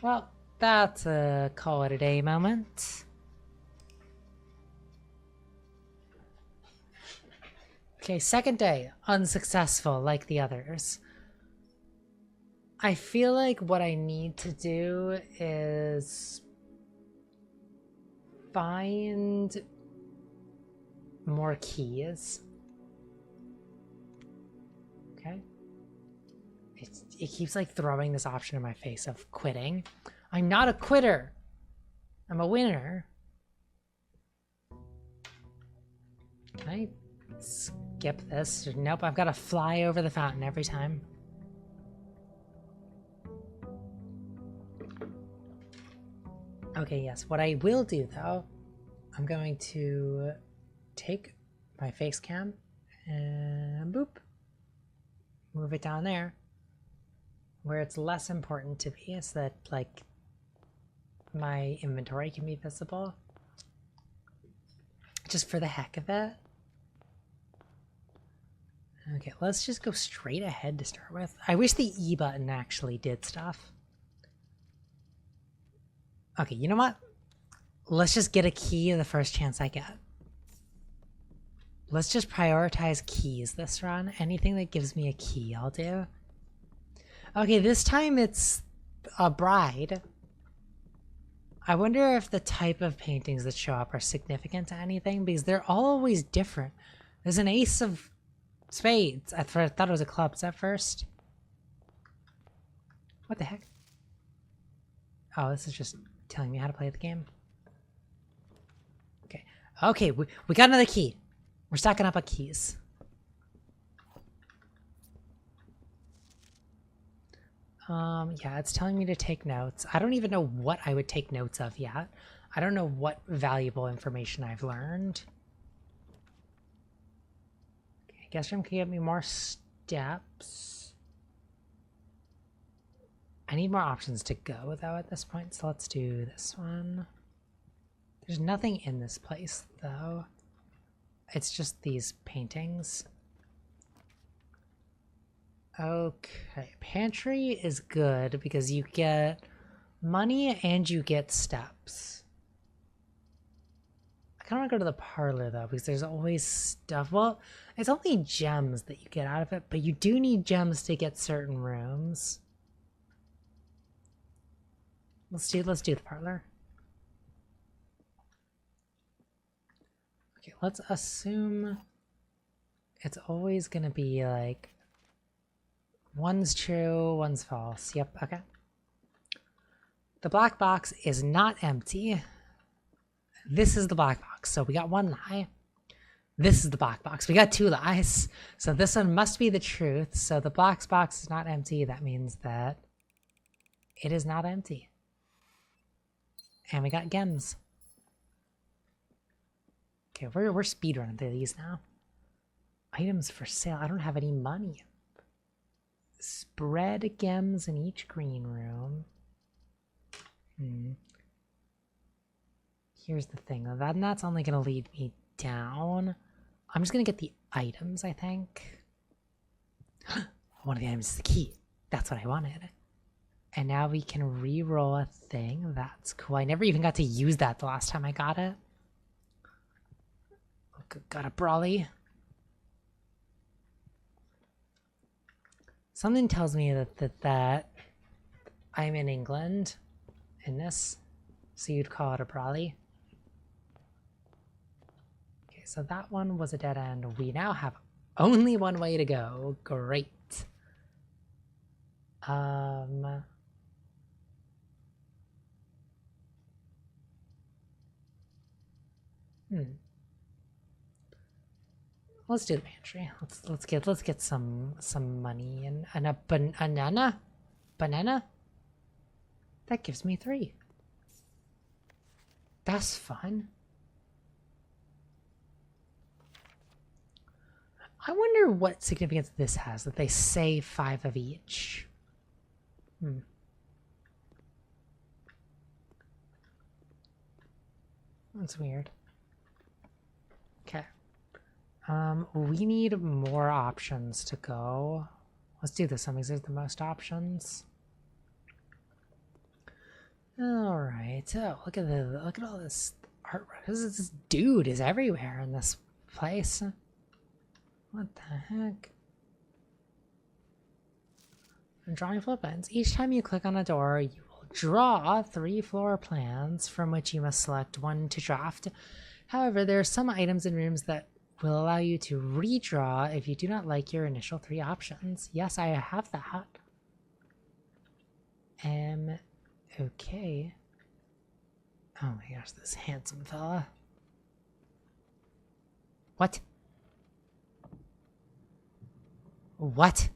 Well, that's a call it a day moment. Okay, second day. Unsuccessful like the others. I feel like what I need to do is find more keys. Okay. It keeps like throwing this option in my face of quitting. I'm not a quitter. I'm a winner. Can I skip this? Nope, I've got to fly over the fountain every time. Okay, yes. What I will do, though, I'm going to take my face cam and boop. Move it down there where it's less important to me, so that, like, my inventory can be visible. Just for the heck of it. Okay, let's just go straight ahead to start with. I wish the E button actually did stuff. Okay, you know what? Let's just get a key the first chance I get. Let's just prioritize keys this run. Anything that gives me a key, I'll do. Okay, this time it's a bride. I wonder if the type of paintings that show up are significant to anything, because they're all always different. There's an ace of spades. I thought it was a clubs at first. What the heck? Oh, this is just telling me how to play the game. Okay. Okay, we got another key. We're stacking up our keys. Yeah, it's telling me to take notes. I don't even know what I would take notes of yet. I don't know what valuable information I've learned. Okay, I guess room can get me more steps. I need more options to go, though, at this point, so let's do this one. There's nothing in this place, though. It's just these paintings. Okay, pantry is good because you get money and you get steps. I kind of want to go to the parlor though because there's always stuff. Well, it's only gems that you get out of it, but you do need gems to get certain rooms. Let's do the parlor. Okay, let's assume it's always gonna be like one's true, one's false. Yep, okay. The black box is not empty. This is the black box, so we got one lie. This is the black box. We got two lies. So this one must be the truth. So the black box is not empty. That means that it is not empty. And we got gems. Okay, we're speedrunning through these now. Items for sale. I don't have any money. Spread gems in each green room. Here's the thing. That's only going to lead me down. I'm just going to get the items, I think. One of the items is the key. That's what I wanted. And now we can re-roll a thing. That's cool. I never even got to use that the last time I got it. Got a brawly. Something tells me that I'm in England in this, so you'd call it a brawly. Okay, so that one was a dead end. We now have only one way to go. Great. Let's do the pantry. Let's get some money and a banana. That gives me 3. That's fun. I wonder what significance this has that they say 5 of each. That's weird. Okay. We need more options to go. Let's do this one because there's the most options. All right. Oh, look at all this artwork. This dude is everywhere in this place. What the heck? I'm drawing floor plans. Each time you click on a door, you will draw 3 floor plans from which you must select one to draft. However, there are some items in rooms that will allow you to redraw if you do not like your initial 3 options. Yes, I have that. Okay. Oh my gosh, this handsome fella. What? What?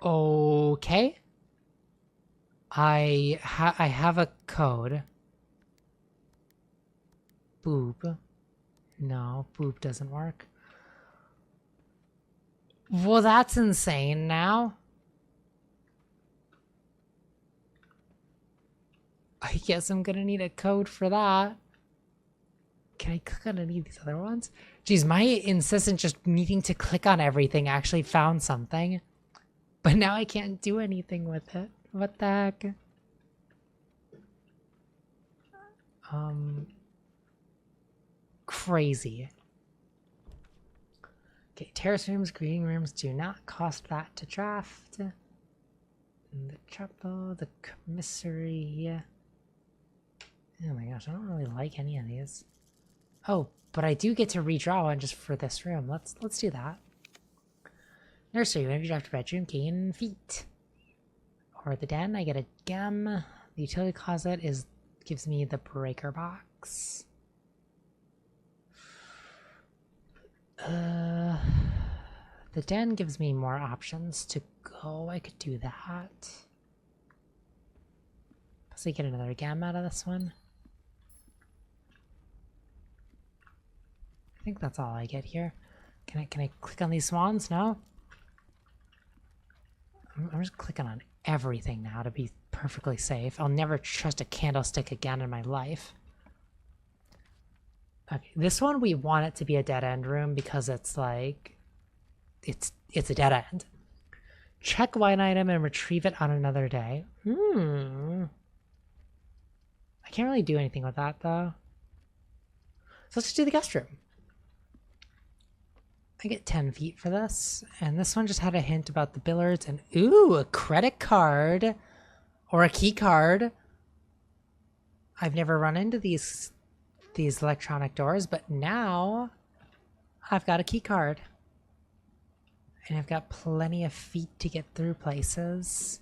Okay. I have a code. Boob. No, boob doesn't work. Well, that's insane now. I guess I'm gonna need a code for that. Can I click on any of these other ones? Geez, my insistent just needing to click on everything actually found something. But now I can't do anything with it. What the heck? Crazy. Okay, terrace rooms, green rooms do not cost that to draft. And the chapel, the commissary. Oh my gosh, I don't really like any of these. Oh, but I do get to redraw one just for this room. Let's do that. Nursery, whenever you draft a bedroom, gain feet. Or the den, I get a gem. The utility closet gives me the breaker box. The den gives me more options to go. I could do that. Plus I get another gem out of this one. I think that's all I get here. Can I click on these swans? No? I'm just clicking on everything now to be perfectly safe. I'll never trust a candlestick again in my life. Okay, this one we want it to be a dead-end room because it's like... It's a dead end. Check one item and retrieve it on another day. I can't really do anything with that, though. So let's just do the guest room. I get 10 feet for this, and this one just had a hint about the billiards and ooh, a credit card or a key card. I've never run into these electronic doors, but now I've got a key card. And I've got plenty of feet to get through places.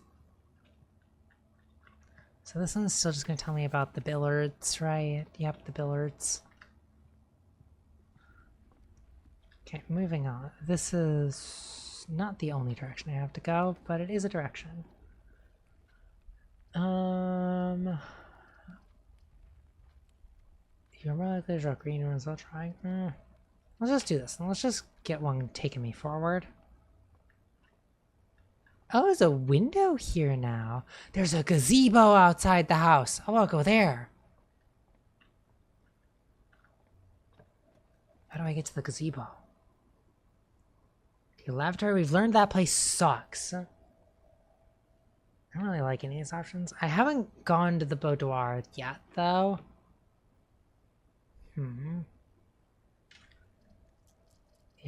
So this one's still just going to tell me about the billiards, right? Yep, the billiards. Okay, moving on. This is not the only direction I have to go, but it is a direction. You're more likely to draw green ones while trying. Let's just do this, and let's just get one taking me forward. Oh, there's a window here now. There's a gazebo outside the house. Oh, I'll go there. How do I get to the gazebo? The lavatory, we've learned that place sucks. I don't really like any of these options. I haven't gone to the boudoir yet, though. Yeah,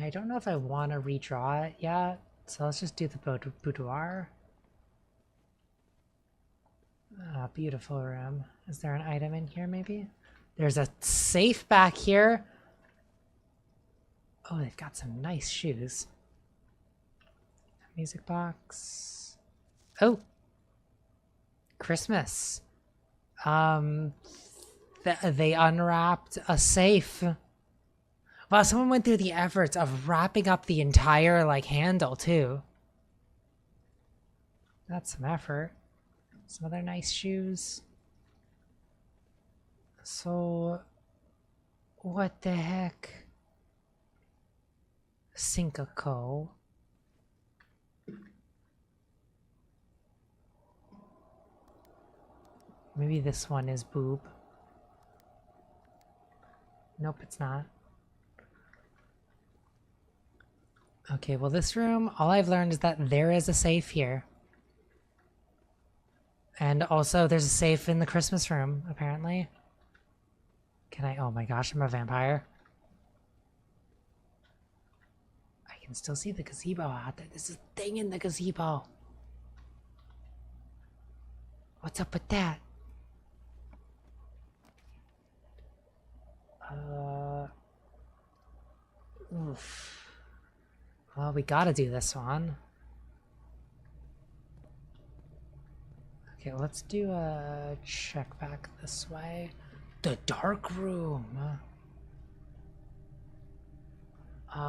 I don't know if I want to redraw it yet, so let's just do the boudoir. Ah, beautiful room. Is there an item in here, maybe? There's a safe back here. Oh, they've got some nice shoes. Music box. Oh! Christmas. They unwrapped a safe. Wow, someone went through the efforts of wrapping up the entire, like, handle, too. That's some effort. Some other nice shoes. So... what the heck? Cinco. Maybe this one is boob. Nope, it's not. Okay, well this room, all I've learned is that there is a safe here. And also there's a safe in the Christmas room, apparently. Can I? Oh my gosh, I'm a vampire. I can still see the gazebo out there. There's a thing in the gazebo. What's up with that? Oof. Well, we gotta do this one. Okay, let's do a check back this way. The dark room. The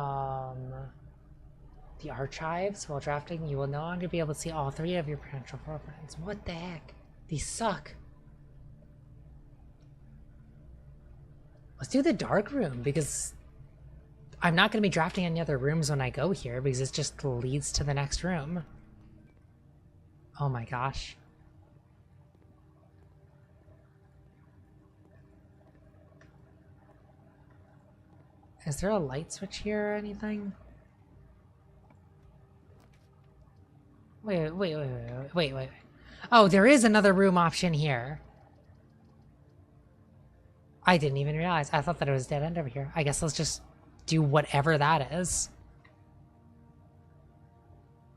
archives. While drafting, you will no longer be able to see all 3 of your potential girlfriends. What the heck? These suck. Let's do the dark room, because I'm not going to be drafting any other rooms when I go here, because it just leads to the next room. Oh my gosh. Is there a light switch here or anything? Wait. Oh, there is another room option here. I didn't even realize. I thought that it was dead end over here. I guess let's just do whatever that is.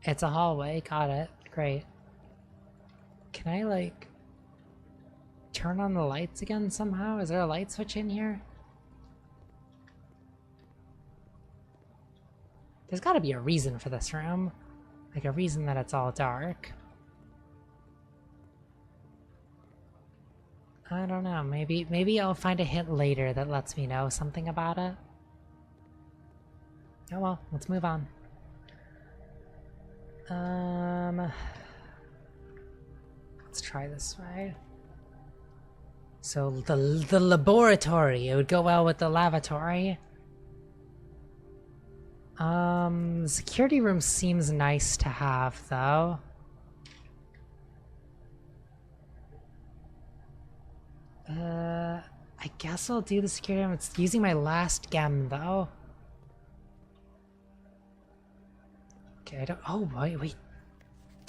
It's a hallway. Got it. Great. Can I, like, turn on the lights again somehow? Is there a light switch in here? There's got to be a reason for this room. Like a reason that it's all dark. I don't know. Maybe I'll find a hint later that lets me know something about it. Oh well, let's move on. Let's try this way. So the laboratory, it would go well with the lavatory. The security room seems nice to have, though. I guess I'll do the security room. It's using my last gem, though. Okay, I don't... Oh, wait.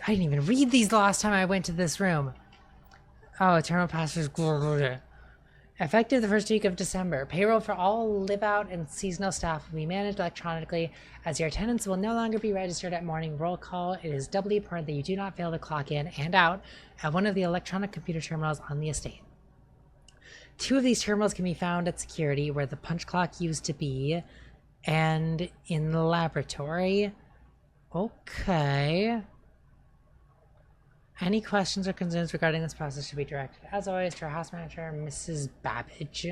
I didn't even read these the last time I went to this room. Oh, terminal passwords. Effective the first week of December, payroll for all live-out and seasonal staff will be managed electronically, as your attendance will no longer be registered at morning roll call. It is doubly important that you do not fail to clock in and out at one of the electronic computer terminals on the estate. 2 of these terminals can be found at security, where the punch clock used to be, and in the laboratory. Okay. Any questions or concerns regarding this process should be directed, as always, to our house manager, Mrs. Babbage.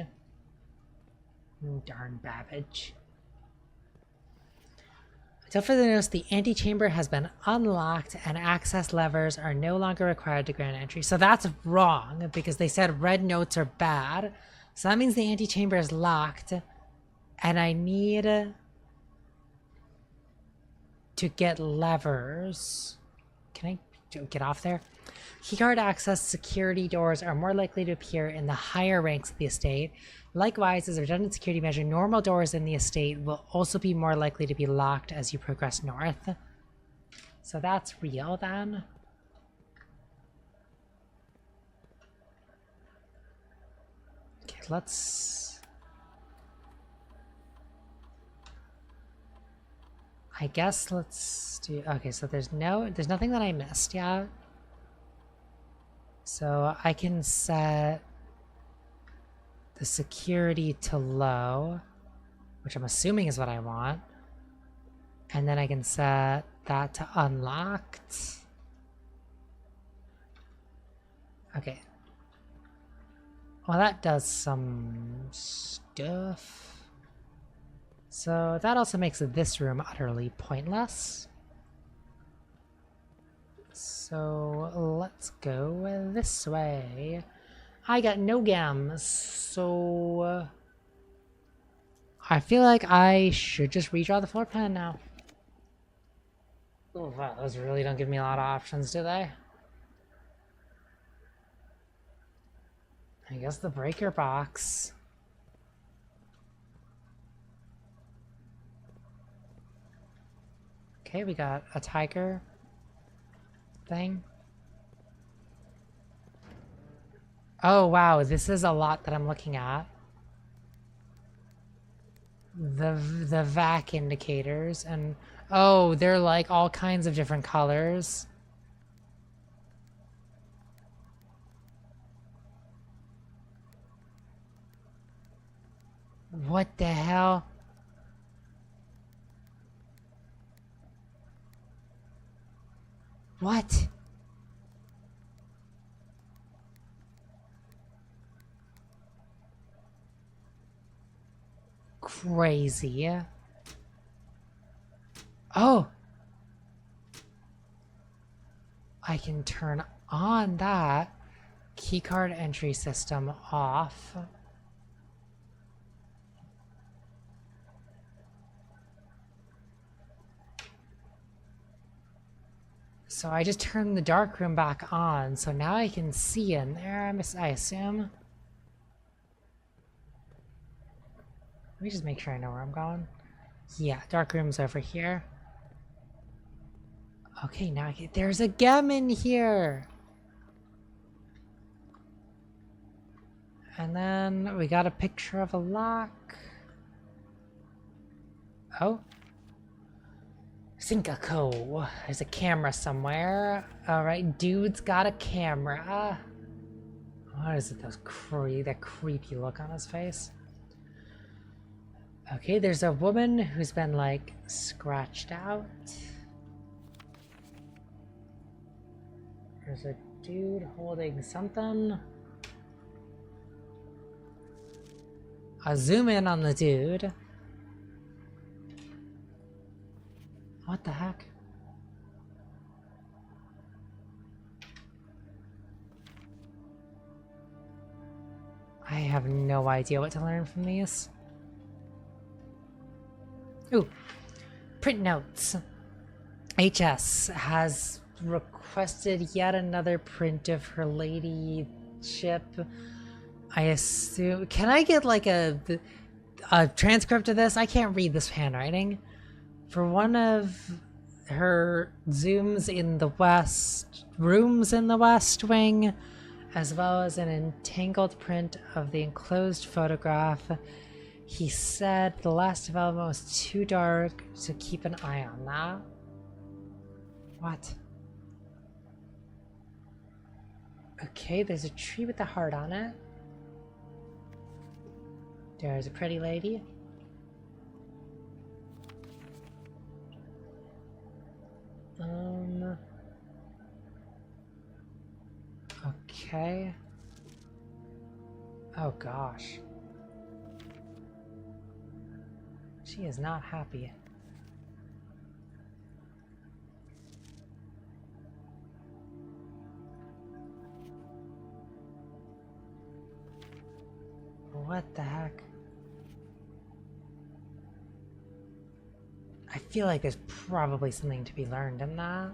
Darn Babbage. Until further notice, the antechamber has been unlocked and access levers are no longer required to grant entry. So that's wrong, because they said red notes are bad. So that means the antechamber is locked, and I need to get levers. Can I get off there? Keycard access security doors are more likely to appear in the higher ranks of the estate. Likewise, as a redundant security measure, normal doors in the estate will also be more likely to be locked as you progress north. So that's real then. Okay, let's... I guess let's do... Okay, so there's nothing that I missed yet. So I can set the security to low, which I'm assuming is what I want. And then I can set that to unlocked. Okay. Well, that does some stuff. So that also makes this room utterly pointless. So let's go this way. I got no gems, so I feel like I should just redraw the floor plan now. Oh wow, those really don't give me a lot of options, do they? I guess the breaker box. Okay, we got a tiger thing. Oh wow, this is a lot that I'm looking at. The vac indicators, and oh, they're like all kinds of different colors. What the hell? What? Crazy. Oh! I can turn on that keycard entry system off. So I just turned the dark room back on, so now I can see in there, I assume. Let me just make sure I know where I'm going. Yeah, dark room's over here. Okay, now there's a gem in here! And then we got a picture of a lock. Oh. Sinkako. There's a camera somewhere. Alright, dude's got a camera. What is it, that creepy look on his face? Okay, there's a woman who's been, like, scratched out. There's a dude holding something. I'll zoom in on the dude. What the heck? I have no idea what to learn from these. Ooh, print notes. HS has requested yet another print of her ladyship. I assume. Can I get like a transcript of this? I can't read this handwriting. For one of her zooms in the west, rooms in the West Wing, as well as an entangled print of the enclosed photograph. He said the last development was too dark, so keep an eye on that. What? Okay, there's a tree with a heart on it. There's a pretty lady. Okay. Oh gosh. She is not happy. What the heck? I feel like there's probably something to be learned in that.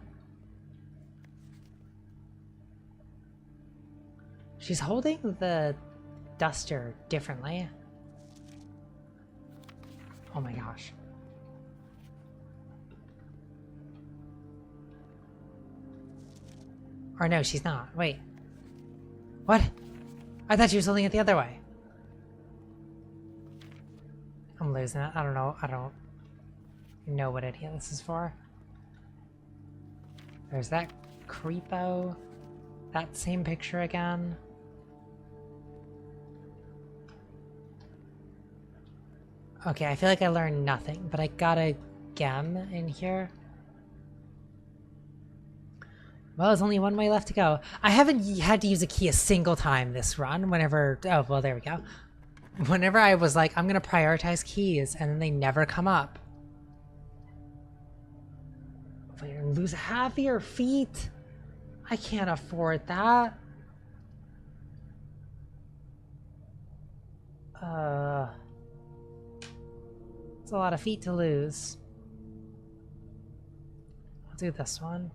She's holding the duster differently. Oh my gosh. Or no, she's not. Wait. What? I thought she was holding it the other way. I'm losing it. I don't know. I don't know what any of this is for. There's that creepo. That same picture again. Okay, I feel like I learned nothing, but I got a gem in here. Well, there's only one way left to go. I haven't had to use a key a single time this run. Whenever... Oh, well, there we go. Whenever I was like, I'm gonna prioritize keys, and then they never come up. Wait, you're gonna lose half of your feet? I can't afford that. It's a lot of feet to lose. I'll do this one.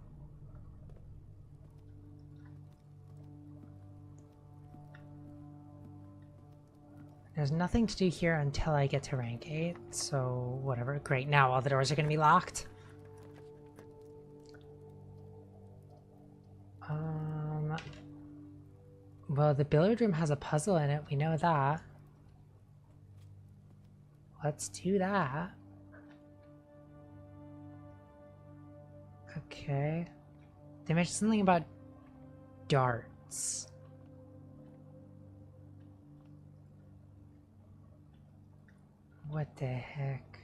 There's nothing to do here until I get to rank 8, so whatever. Great, now all the doors are going to be locked. Well, the billiard room has a puzzle in it, we know that. Let's do that. Okay. They mentioned something about darts. What the heck?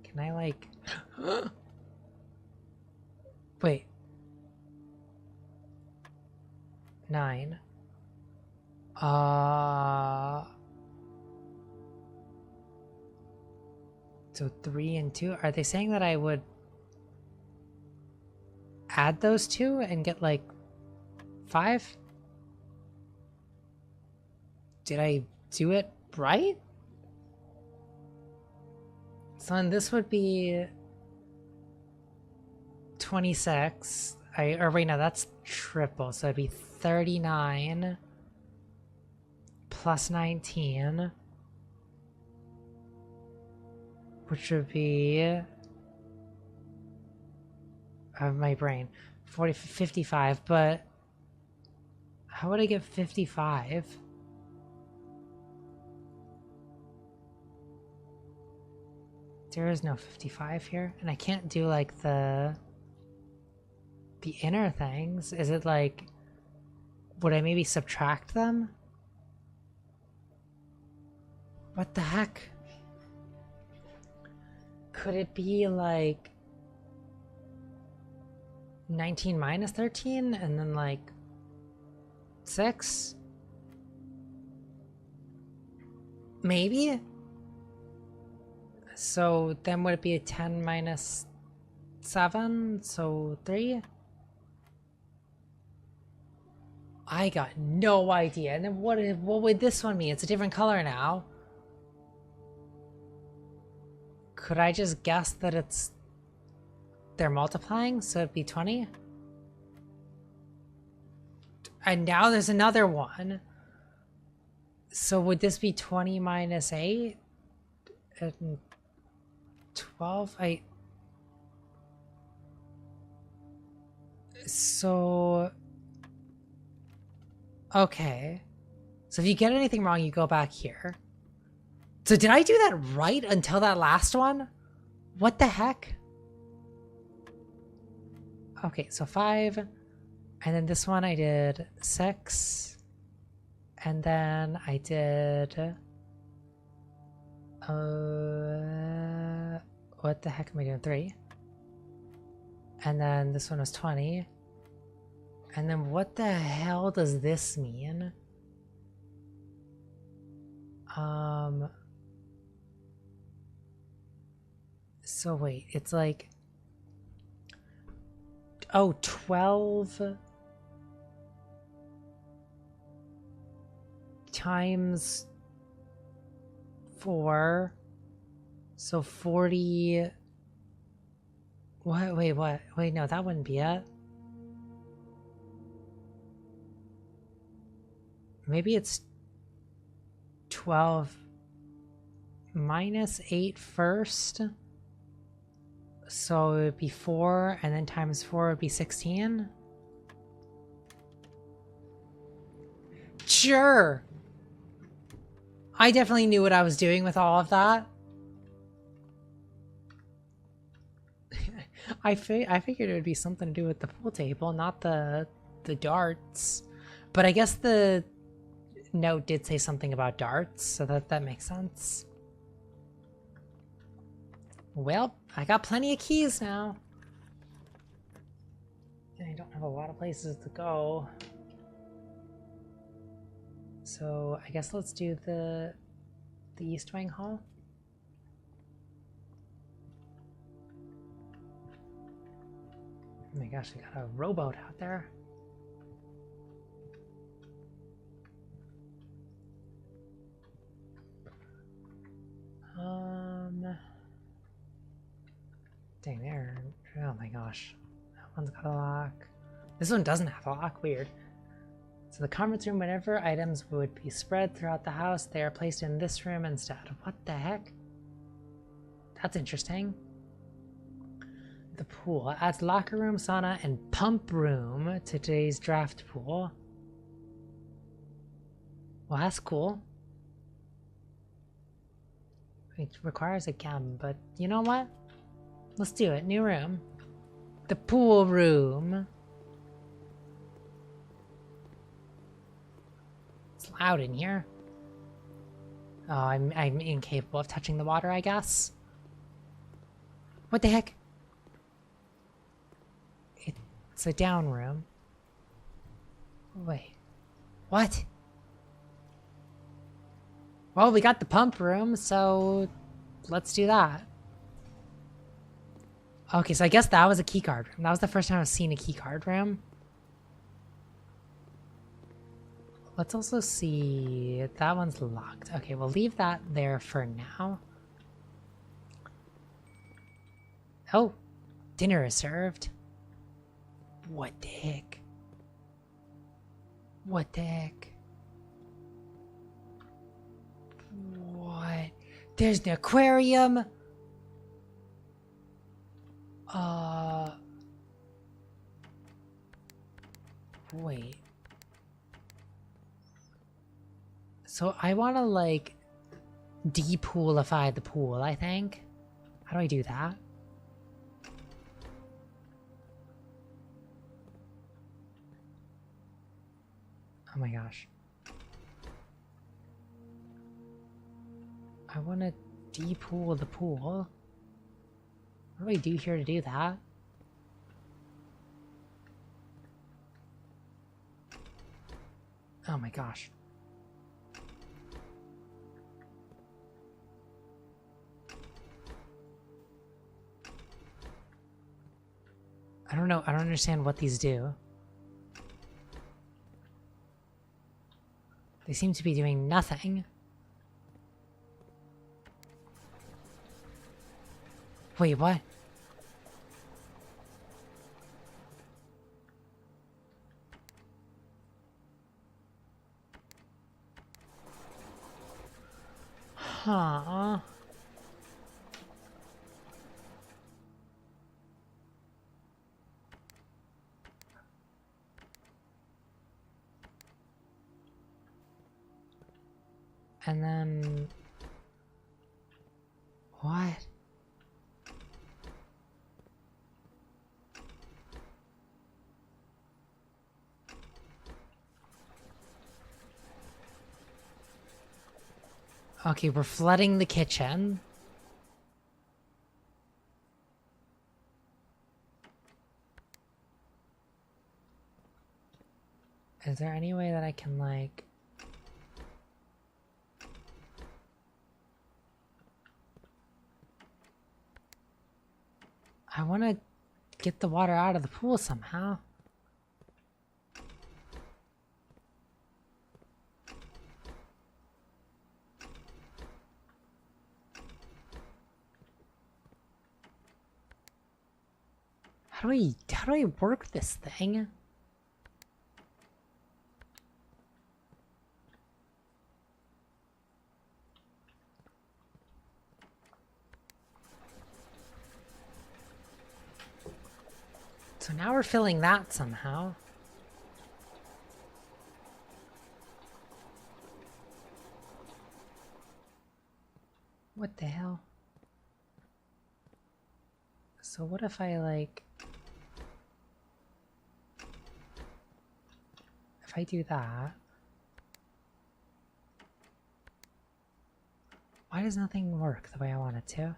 Can I like... Wait. 9. So 3 and 2. Are they saying that I would add those two and get like 5? Did I do it right? So then this would be 26. Or wait, no, that's triple. So it'd be 39 plus 19, which would be my brain 55. But how would I get 55? There is no 55 here, and I can't do like the inner things. Is it like, would I maybe subtract them? What the heck? Could it be like 19 minus 13 and then like 6? Maybe? So then would it be a 10 minus 7? So 3? I got no idea. And then what would this one mean? It's a different color now. Could I just guess that they're multiplying, so it'd be 20? And now there's another one. So would this be 20 minus 8? And 12? So... Okay. So if you get anything wrong, you go back here. So did I do that right until that last one? What the heck? Okay, so 5. And then this one I did 6. And then I did... what the heck am I doing? 3. And then this one was 20. And then what the hell does this mean? So wait, it's like... Oh, 12 times 4. So 40... What? Wait, what? Wait, no, that wouldn't be it. Maybe it's 12 minus 8 first. So it would be 4, and then times 4 would be 16. Sure! I definitely knew what I was doing with all of that. I figured it would be something to do with the pool table, not the darts. But I guess the note did say something about darts, so that makes sense. Well, I got plenty of keys now. And I don't have a lot of places to go. So I guess let's do the East Wing Hall. Oh my gosh, we got a rowboat out there. Dang, there. Oh my gosh. That one's got a lock. This one doesn't have a lock. Weird. So the conference room, whenever items would be spread throughout the house, they are placed in this room instead. What the heck? That's interesting. The pool adds locker room, sauna, and pump room to today's draft pool. Well, that's cool. It requires a cam, but you know what? Let's do it. New room. The pool room. It's loud in here. Oh, I'm incapable of touching the water, I guess. What the heck? It's a down room. Wait. What? Well, we got the pump room, so let's do that. Okay, so I guess that was a keycard room. That was the first time I've seen a keycard room. Let's also see... That one's locked. Okay, we'll leave that there for now. Oh, dinner is served. What the heck? What the heck? What? There's an aquarium? Wait. So I want to, like, de-poolify the pool, I think. How do I do that? Oh my gosh. I want to de-pool the pool. What do I do here to do that? Oh my gosh. I don't know. I don't understand what these do. They seem to be doing nothing. Wait, what? Huh. And then... What? Okay, we're flooding the kitchen. Is there any way that I can, like... I want to get the water out of the pool somehow. How do I work this thing? So now we're filling that somehow. What the hell? So what if I, like... If I do that... Why does nothing work the way I want it to?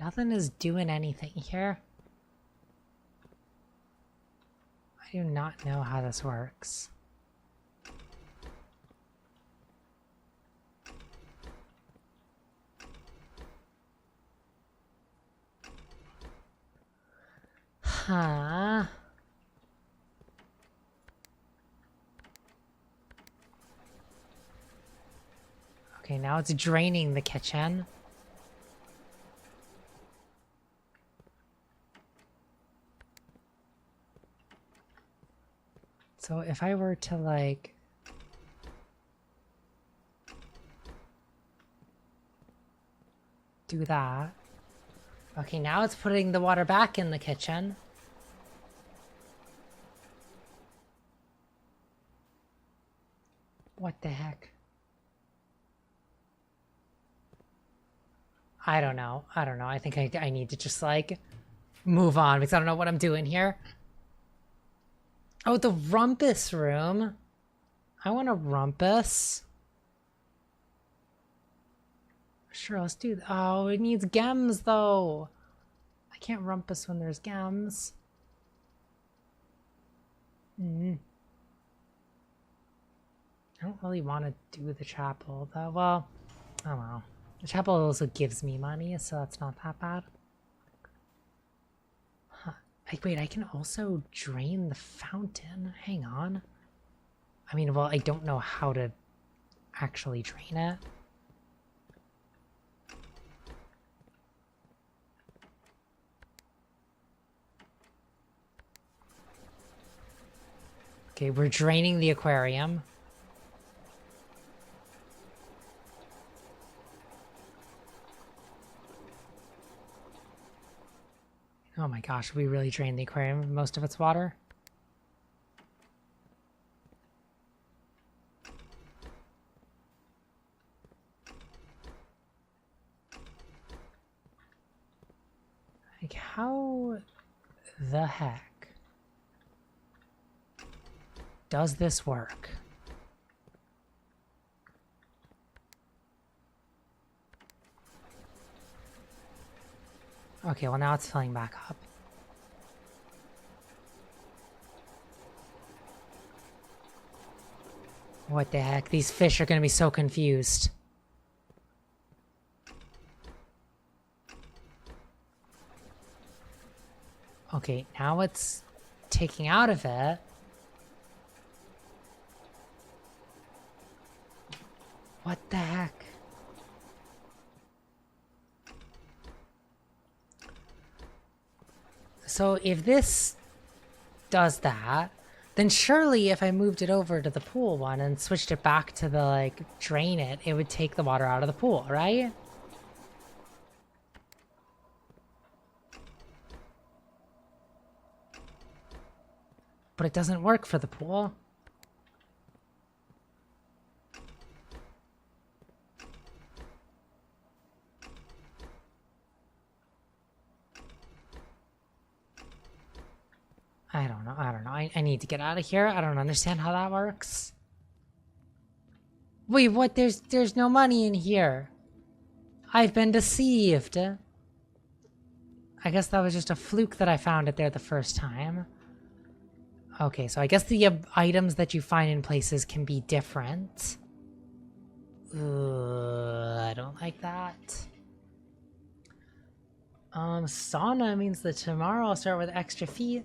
Nothing is doing anything here. I do not know how this works. Huh. Okay, now it's draining the kitchen. So if I were to, like... do that... Okay, now it's putting the water back in the kitchen. What the heck? I don't know. I don't know. I think I need to just, like, move on because I don't know what I'm doing here. Oh, the rumpus room. I want a rumpus. Sure, let's do that. Oh, it needs gems, though. I can't rumpus when there's gems. I don't really want to do the chapel, though. Well, I don't know. The chapel also gives me money, so that's not that bad. Huh. Wait, I can also drain the fountain. Hang on. I mean, well, I don't know how to actually drain it. Okay, we're draining the aquarium. Oh my gosh, we really drained the aquarium of most of its water. Like, how the heck does this work? Okay, well now it's filling back up. What the heck? These fish are gonna be so confused. Okay, now it's taking out of it. What the heck? So if this does that, then surely if I moved it over to the pool one and switched it back to the, like, drain it, it would take the water out of the pool, right? But it doesn't work for the pool. I don't know. I need to get out of here. I don't understand how that works. Wait, what? There's no money in here. I've been deceived. I guess that was just a fluke that I found it there the first time. Okay, so I guess the items that you find in places can be different. I don't like that. Sauna means that tomorrow I'll start with extra feet.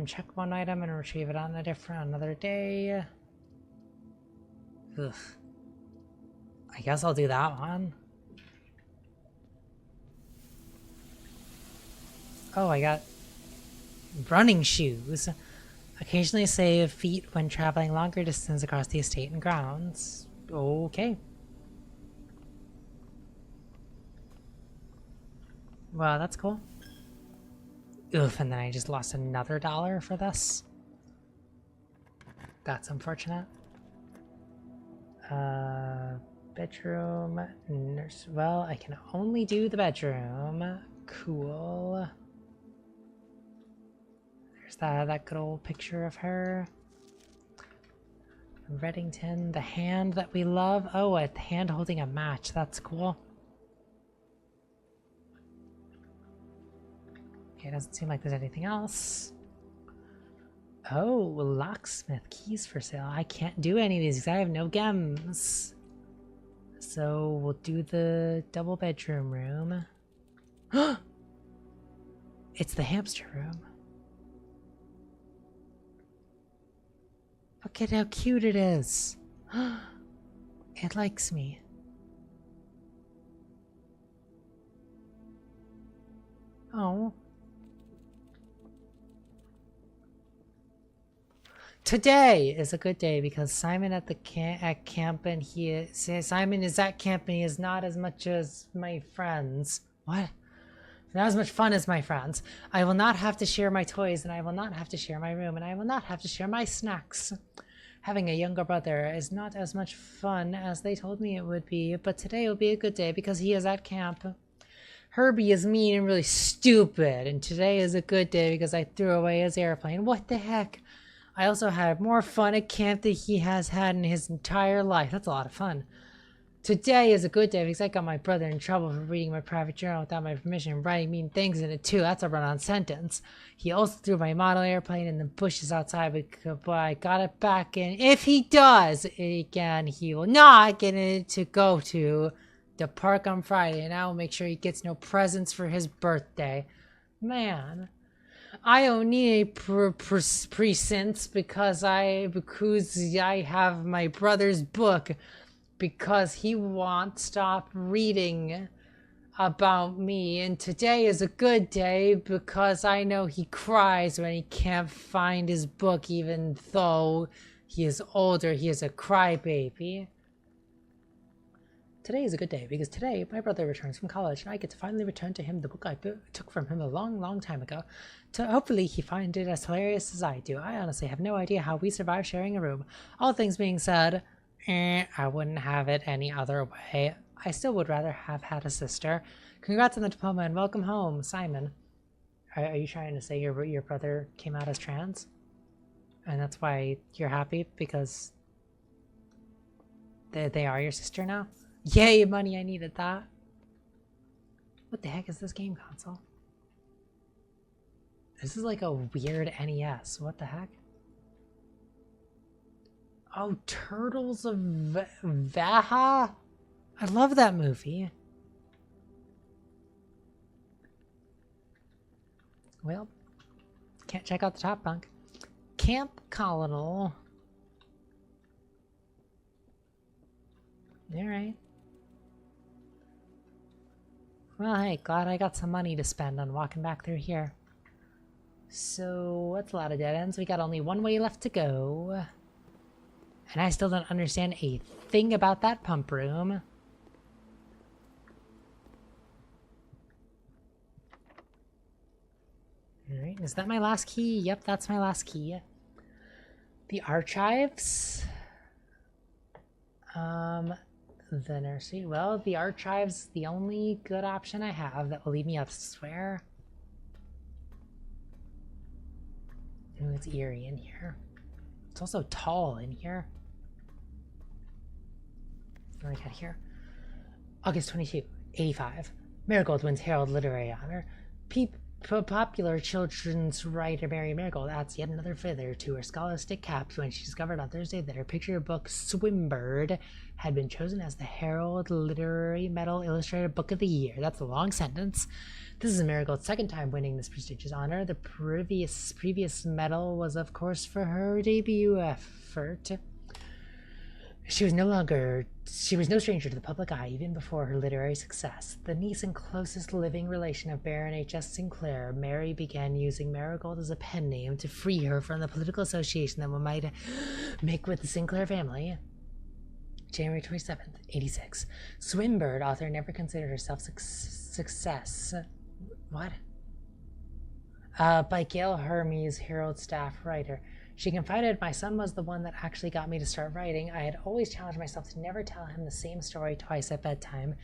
Check one item and retrieve it on another day. Ugh. I guess I'll do that one. Oh, I got running shoes. Occasionally save feet when traveling longer distances across the estate and grounds. Okay. Well, that's cool. Oof, and then I just lost another $1 for this. That's unfortunate. Bedroom, nurse. Well, I can only do the bedroom. Cool. There's that good old picture of her. Reddington, the hand that we love. Oh, a hand holding a match. That's cool. Okay, it doesn't seem like there's anything else. Oh, locksmith keys for sale. I can't do any of these because I have no gems. So we'll do the double bedroom room. It's the hamster room. Look at how cute it is. It likes me. Oh. Today is a good day because Simon at camp and Simon is at camp and he is not as much as my friends. What? Not as much fun as my friends. I will not have to share my toys and I will not have to share my room and I will not have to share my snacks. Having a younger brother is not as much fun as they told me it would be, but today will be a good day because he is at camp. Herbie is mean and really stupid, and today is a good day because I threw away his airplane. What the heck? I also had more fun at camp than he has had in his entire life. That's a lot of fun. Today is a good day because I got my brother in trouble for reading my private journal without my permission and writing mean things in it too. That's a run-on sentence. He also threw my model airplane in the bushes outside, but I got it back in. If he does it again, he will not get it to go to the park on Friday, and I will make sure he gets no presents for his birthday. Man, I don't need presents because I have my brother's book. Because he won't stop reading about me. And today is a good day because I know he cries when he can't find his book, even though he is older. He is a crybaby. Today is a good day because today my brother returns from college and I get to finally return to him the book I took from him a long time ago. Hopefully he finds it as hilarious as I do. I honestly have no idea how we survive sharing a room. All things being said, I wouldn't have it any other way. I still would rather have had a sister. Congrats on the diploma and welcome home, Simon. Are you trying to say your brother came out as trans? And that's why you're happy? Because they are your sister now? Yay, money, I needed that. What the heck is this game console? This is like a weird NES. What the heck? Oh, Turtles of Vaha? I love that movie. Well, can't check out the top bunk. Camp Colonel. Alright. Well, hey, glad I got some money to spend on walking back through here. So, that's a lot of dead ends. We got only one way left to go. And I still don't understand a thing about that pump room. Alright, is that my last key? Yep, that's my last key. The archives. The nursery. Well, the archives, the only good option I have that will lead me elsewhere. Ooh, it's eerie in here. It's also tall in here. What do we got here? August 22, 85. Marigold wins Herald Literary Honor. Popular children's writer Mary Marigold adds yet another feather to her scholastic cap when she discovered on Thursday that her picture book Swimbird had been chosen as the Herald Literary Medal Illustrated Book of the Year. That's a long sentence. This is Marigold's second time winning this prestigious honor. The previous medal was, of course, for her debut effort. She was no stranger to the public eye even before her literary success. The niece and closest living relation of Baron H.S. Sinclair, Mary began using Marigold as a pen name to free her from the political association that one might make with the Sinclair family. January 27th, 86. Swimbird author never considered herself success. What? By Gail Hermes, Herald staff writer. She confided, my son was the one that actually got me to start writing. I had always challenged myself to never tell him the same story twice at bedtime.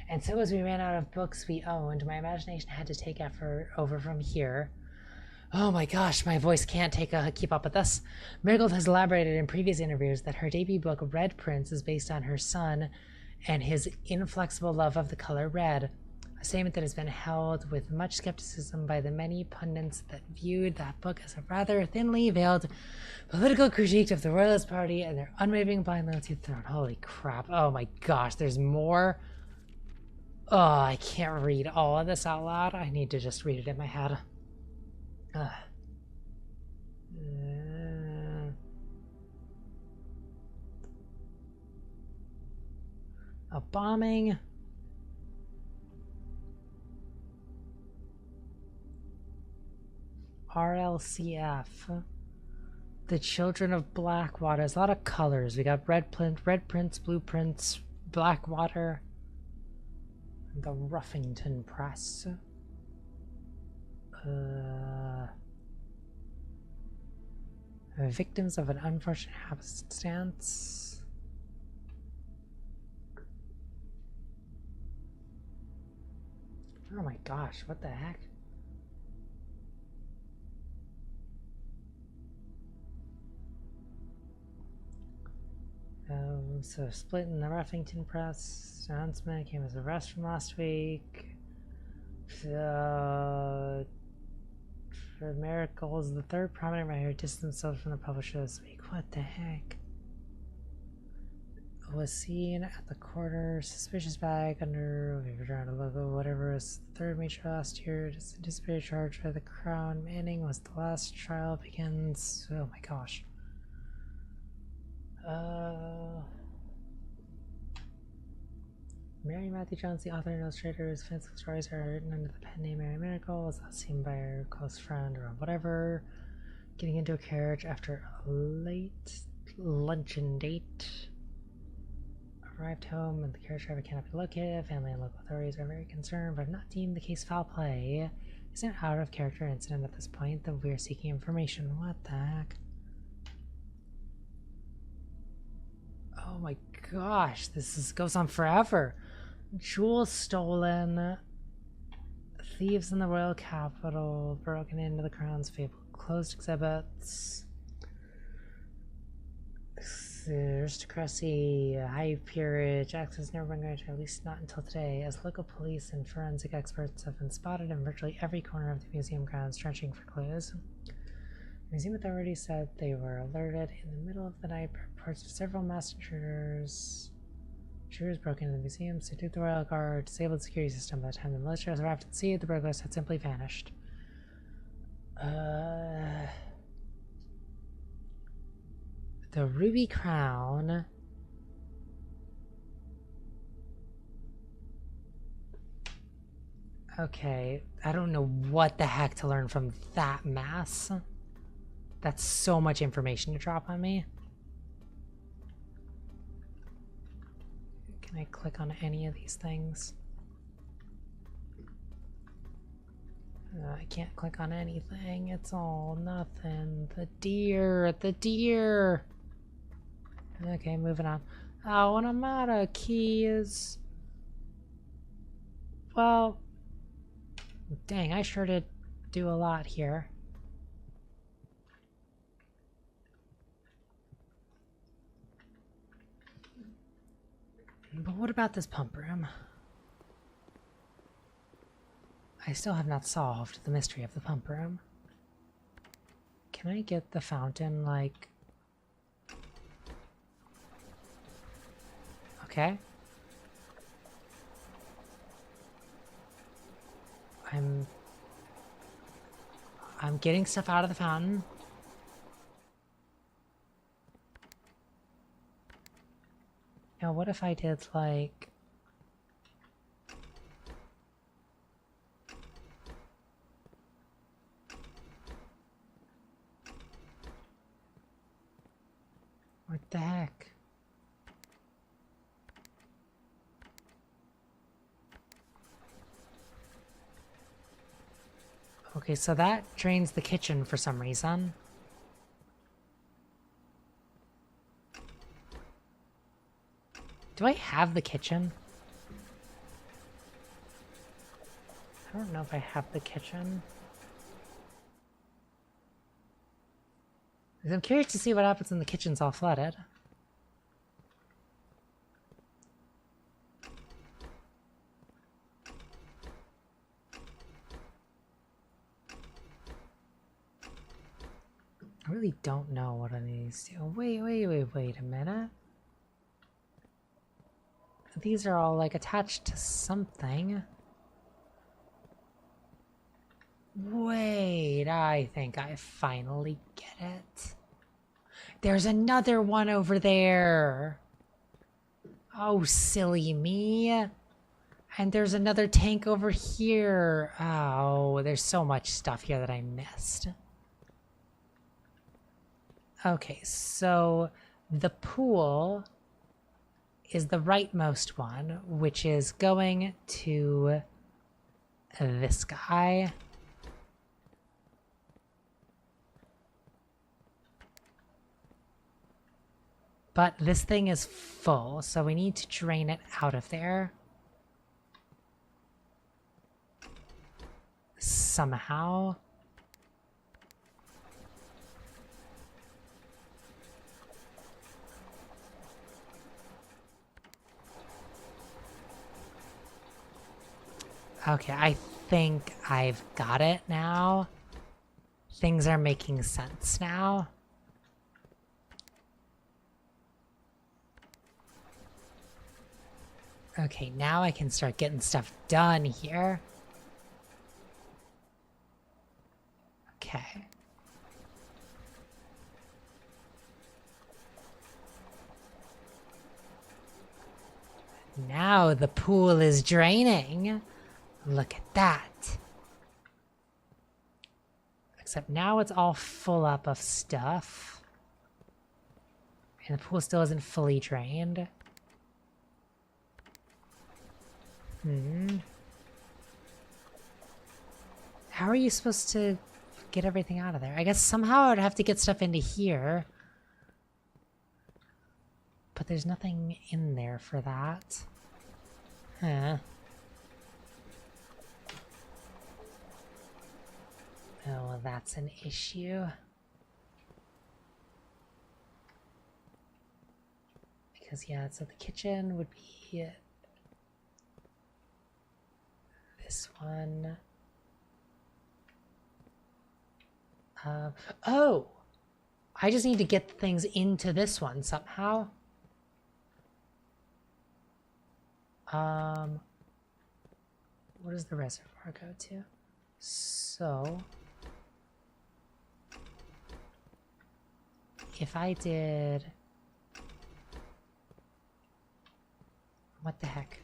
And so as we ran out of books we owned, my imagination had to take effort over from here. Oh my gosh, my voice can't keep up with this. Marigold has elaborated in previous interviews that her debut book, Red Prince, is based on her son and his inflexible love of the color red. A statement that has been held with much skepticism by the many pundits that viewed that book as a rather thinly veiled political critique of the Royalist Party and their unwavering blind loyalty to the throne. Holy crap. Oh my gosh, there's more. Oh, I can't read all of this out loud. I need to just read it in my head. A bombing. RLCF. The Children of Blackwater. There's a lot of colors. We got red prints, blueprints, Blackwater. The Ruffington Press. Victims of an unfortunate happenstance. Oh my gosh, what the heck? So split in the Ruffington Press. Announcement came as a arrest from last week. For Miracles, the third prominent writer distanced himself from the publisher this week. What the heck? Was seen at the quarter, suspicious bag under around a logo, whatever was the third major last year. Anticipated charge by the Crown. Manning was the last trial begins. Oh my gosh. Mary Matthew Jones, the author and illustrator, whose fanciful stories are written under the pen name Mary Miracle, was last seen by her close friend or whatever, getting into a carriage after a late luncheon date. Arrived home and the carriage driver cannot be located. Family and local authorities are very concerned, but have not deemed the case foul play. It's an out of character incident at this point, though we are seeking information. What the heck? Oh my gosh, this goes on forever. Jewels stolen. Thieves in the royal capital. Broken into the Crown's fabled closed exhibits. Aristocracy, high peerage, access never been granted, at least not until today, as local police and forensic experts have been spotted in virtually every corner of the museum grounds trenching for clues. The museum authorities said they were alerted in the middle of the night by reports of several masked intruders. Intruders broke into the museum, subdued the royal guard, disabled the security system. By the time the militia arrived at the scene, the burglars had simply vanished. Uh, the ruby crown. Okay, I don't know what the heck to learn from that mass. That's so much information to drop on me. Can I click on any of these things? I can't click on anything. It's all nothing. The deer, the deer. Okay, moving on. Oh, and I'm out of keys. Well, dang, I sure did do a lot here. But what about this pump room? I still have not solved the mystery of the pump room. Can I get the fountain, like... Okay. I'm getting stuff out of the fountain. Now, what if I did, like... What the heck? Okay, so that drains the kitchen for some reason. Do I have the kitchen? I don't know if I have the kitchen. I'm curious to see what happens when the kitchen's all flooded. I really don't know what I need to do. Wait a minute. These are all, like, attached to something. Wait, I think I finally get it. There's another one over there. Oh, silly me. And there's another tank over here. Oh, there's so much stuff here that I missed. Okay, so the pool is the rightmost one, which is going to this guy. But this thing is full, so we need to drain it out of there. Somehow. Okay, I think I've got it now. Things are making sense now. Okay, now I can start getting stuff done here. Okay. Now the pool is draining. Look at that. Except now it's all full up of stuff. And the pool still isn't fully drained. How are you supposed to get everything out of there? I guess somehow I'd have to get stuff into here. But there's nothing in there for that. Huh. Oh, well, that's an issue. Because, yeah, so the kitchen would be this one. Oh! I just need to get things into this one somehow. What does the reservoir go to? So... if I did... What the heck?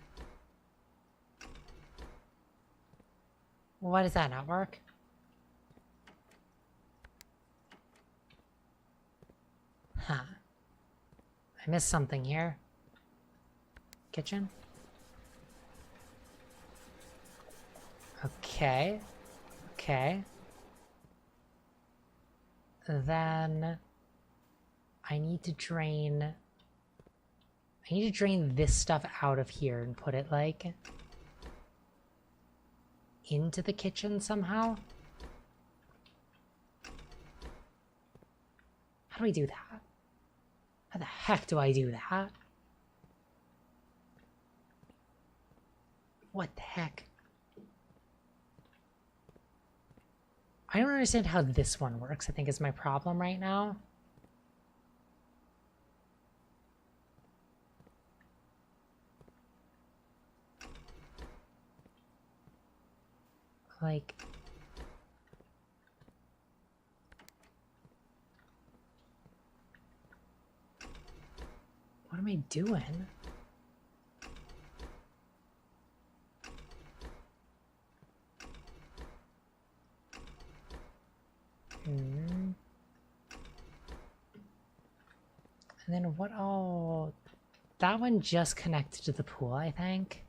Why does that not work? Huh. I missed something here. Kitchen? Okay. Okay. Then I need to drain this stuff out of here and put it like into the kitchen somehow. How do I do that? How the heck do I do that? What the heck? I don't understand how this one works, I think is my problem right now. Like... What am I doing? And then what all... That one just connected to the pool, I think.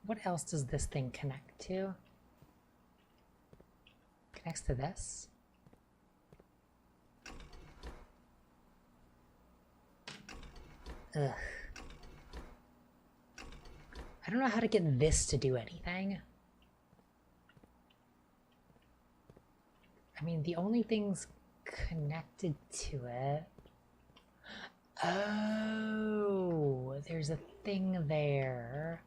What else does this thing connect to? Connects to this? Ugh. I don't know how to get this to do anything. I mean, the only things connected to it... Oh, there's a thing there.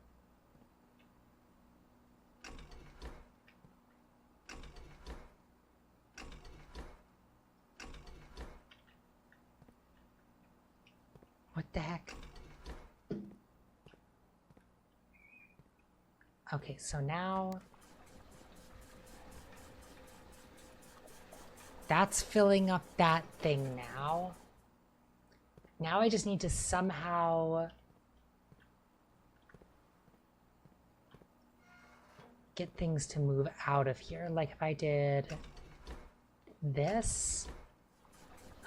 What the heck? Okay, so now... That's filling up that thing now. Now I just need to somehow... get things to move out of here. Like if I did... this...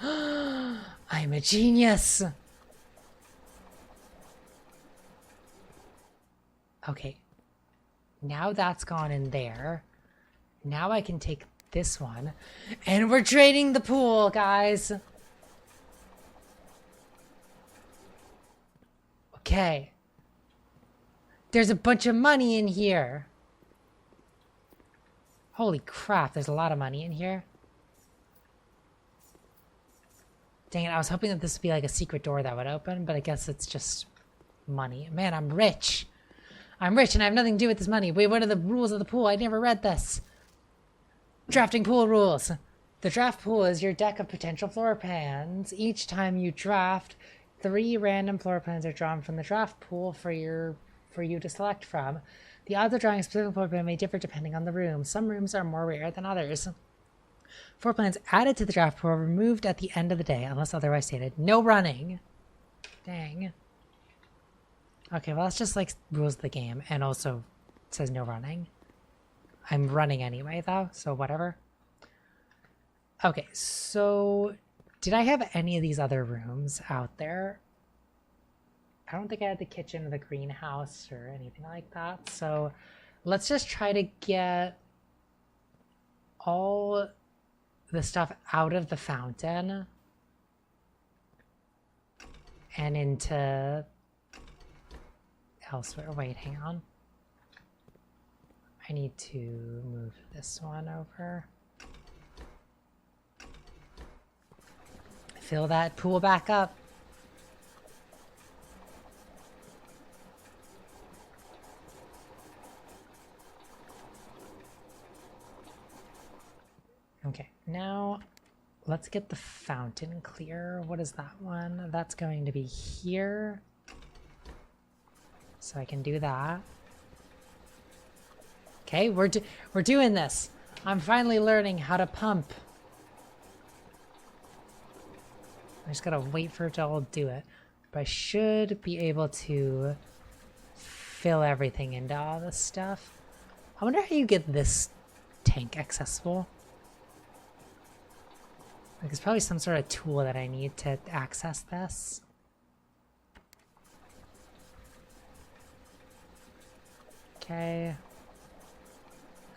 I'm a genius! Okay. Now that's gone in there. Now I can take this one. And we're draining the pool, guys! Okay. There's a bunch of money in here. Holy crap, there's a lot of money in here. Dang it, I was hoping that this would be like a secret door that would open, but I guess it's just money. Man, I'm rich. I'm rich and I have nothing to do with this money. Wait, what are the rules of the pool? I never read this. Drafting pool rules. The draft pool is your deck of potential floor plans. Each time you draft, 3 random floor plans are drawn from the draft pool for you to select from. The odds of drawing a specific floor plan may differ depending on the room. Some rooms are more rare than others. Floor plans added to the draft pool are removed at the end of the day, unless otherwise stated. No running. Dang. Okay, well that's just like rules of the game, and also it says no running. I'm running anyway though, so whatever. Okay, so did I have any of these other rooms out there? I don't think I had the kitchen or the greenhouse or anything like that, so let's just try to get all the stuff out of the fountain and into elsewhere. Wait, hang on. I need to move this one over. Fill that pool back up. Okay, now let's get the fountain clear. What is that one? That's going to be here. So I can do that. Okay, we're doing this. I'm finally learning how to pump. I just gotta wait for it to all do it. But I should be able to fill everything into all this stuff. I wonder how you get this tank accessible. Like, there's probably some sort of tool that I need to access this. Okay.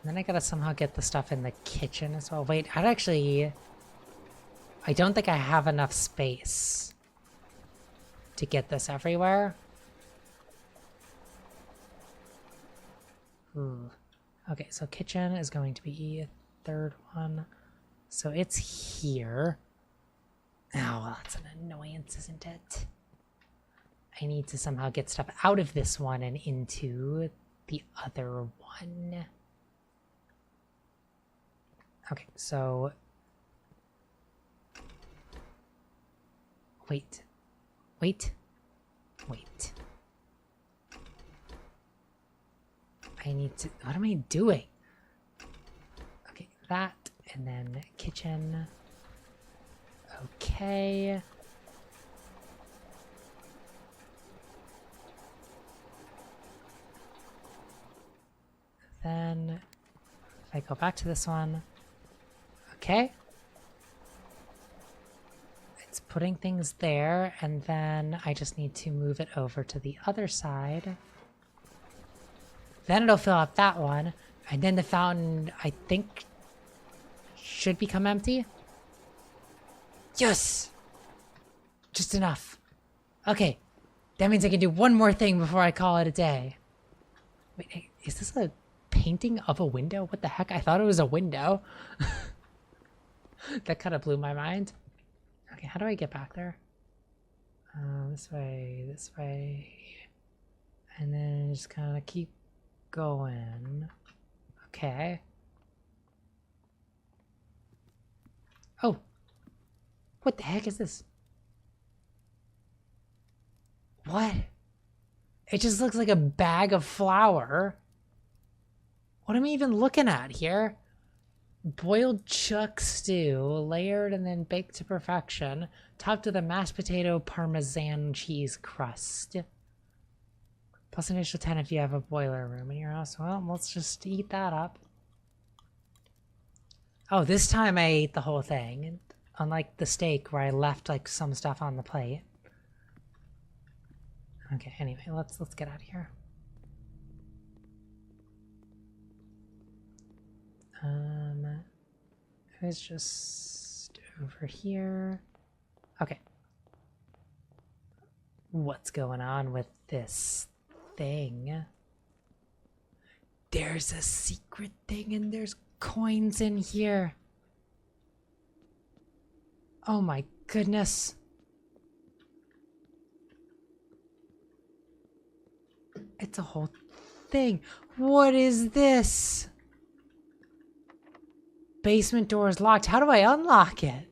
And then I gotta somehow get the stuff in the kitchen as well. Wait, I'd actually... I don't think I have enough space to get this everywhere. Ooh. Okay, so kitchen is going to be a third one. So it's here. Oh, well, that's an annoyance, isn't it? I need to somehow get stuff out of this one and into the other one. Okay, so... Wait. Wait. Wait. I need to... What am I doing? Okay, that. And then kitchen. Okay. Then... If I go back to this one... Okay. It's putting things there, and then I just need to move it over to the other side. Then it'll fill up that one, and then the fountain, I think, should become empty. Yes! Just enough. Okay. That means I can do one more thing before I call it a day. Wait, is this a painting of a window? What the heck? I thought it was a window. That kind of blew my mind. Okay, how do I get back there? This way. And then just kind of keep going. Okay. Oh! What the heck is this? What? It just looks like a bag of flour. What am I even looking at here? Boiled chuck stew, layered and then baked to perfection, topped with a mashed potato parmesan cheese crust. Plus an initial 10 if you have a boiler room in your house. Well, let's just eat that up. Oh, this time I ate the whole thing. Unlike the steak where I left like some stuff on the plate. Okay, anyway, let's get out of here. It was just over here. Okay. What's going on with this thing? There's a secret thing and there's coins in here. Oh my goodness. It's a whole thing. What is this? Basement door is locked. How do I unlock it?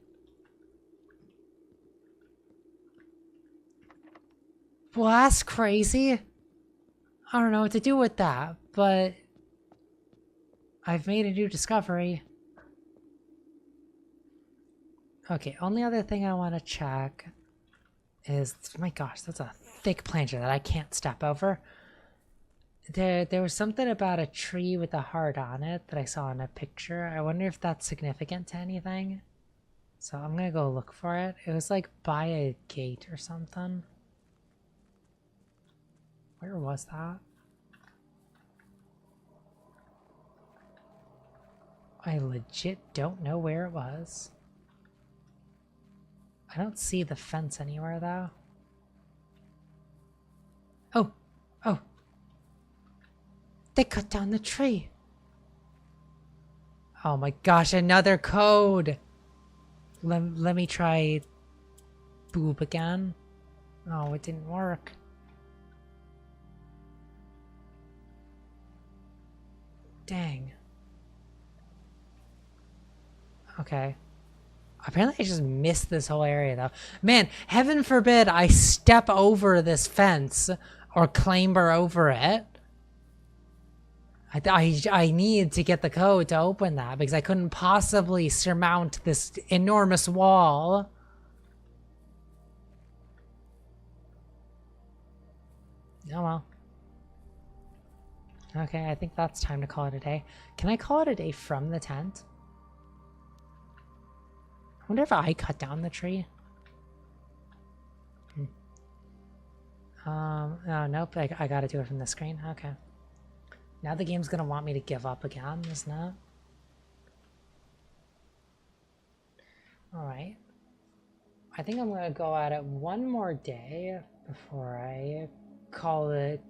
Well, that's crazy. I don't know what to do with that, but I've made a new discovery. Okay, only other thing I want to check is... My gosh, that's a thick planter that I can't step over. There was something about a tree with a heart on it that I saw in a picture. I wonder if that's significant to anything. So I'm gonna go look for it. It was like by a gate or something. Where was that? I legit don't know where it was. I don't see the fence anywhere though. Oh! Oh! They cut down the tree. Oh my gosh, another code. Let me try boob again. Oh, it didn't work. Dang. Okay. Apparently I just missed this whole area though. Man, heaven forbid I step over this fence or clamber over it. I need to get the code to open that because I couldn't possibly surmount this enormous wall. Oh well. Okay, I think that's time to call it a day. Can I call it a day from the tent? I wonder if I cut down the tree. Oh, nope, I gotta do it from the screen. Okay. Now the game's gonna want me to give up again, isn't it? Alright. I think I'm gonna go at it one more day before I call it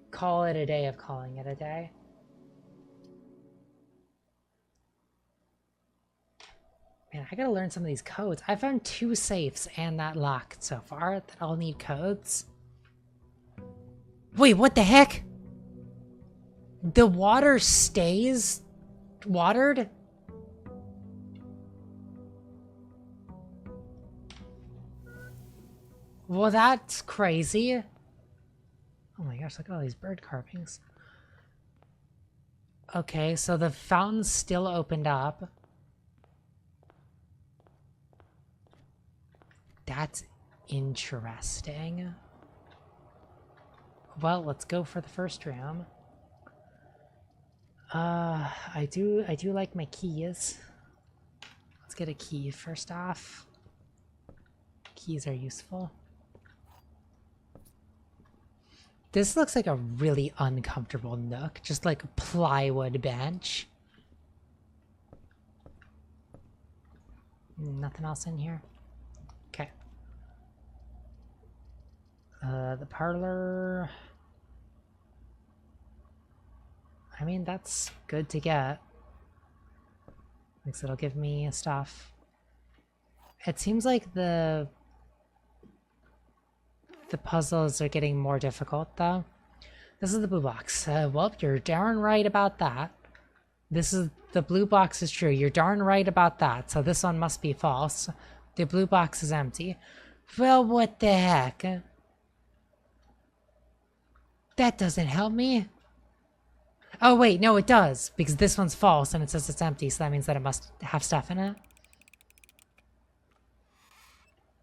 a day of calling it a day. Man, I gotta learn some of these codes. I found 2 safes and that locked so far that all need codes. Wait, what the heck? The water stays watered? Well, that's crazy. Oh my gosh, look at all these bird carvings. Okay, so the fountain's still opened up. That's interesting. Well, let's go for the first room. I do like my keys. Let's get a key first off. Keys are useful. This looks like a really uncomfortable nook, just like a plywood bench. Nothing else in here? Okay. The parlor... I mean, that's good to get. Because it'll give me stuff. It seems like the puzzles are getting more difficult, though. This is the blue box. Well, you're darn right about that. The blue box is true. You're darn right about that. So this one must be false. The blue box is empty. Well, what the heck? That doesn't help me. Oh, wait, no, it does. Because this one's false and it says it's empty, so that means that it must have stuff in it.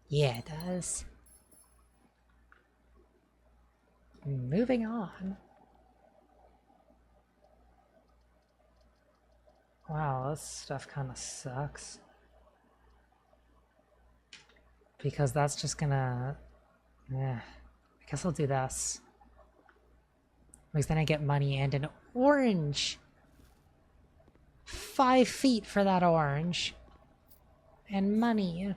Yeah, it does. Moving on. Wow, this stuff kind of sucks. Because that's just gonna... I guess I'll do this. Because then I get money and an orange! 5 feet for that orange. And money.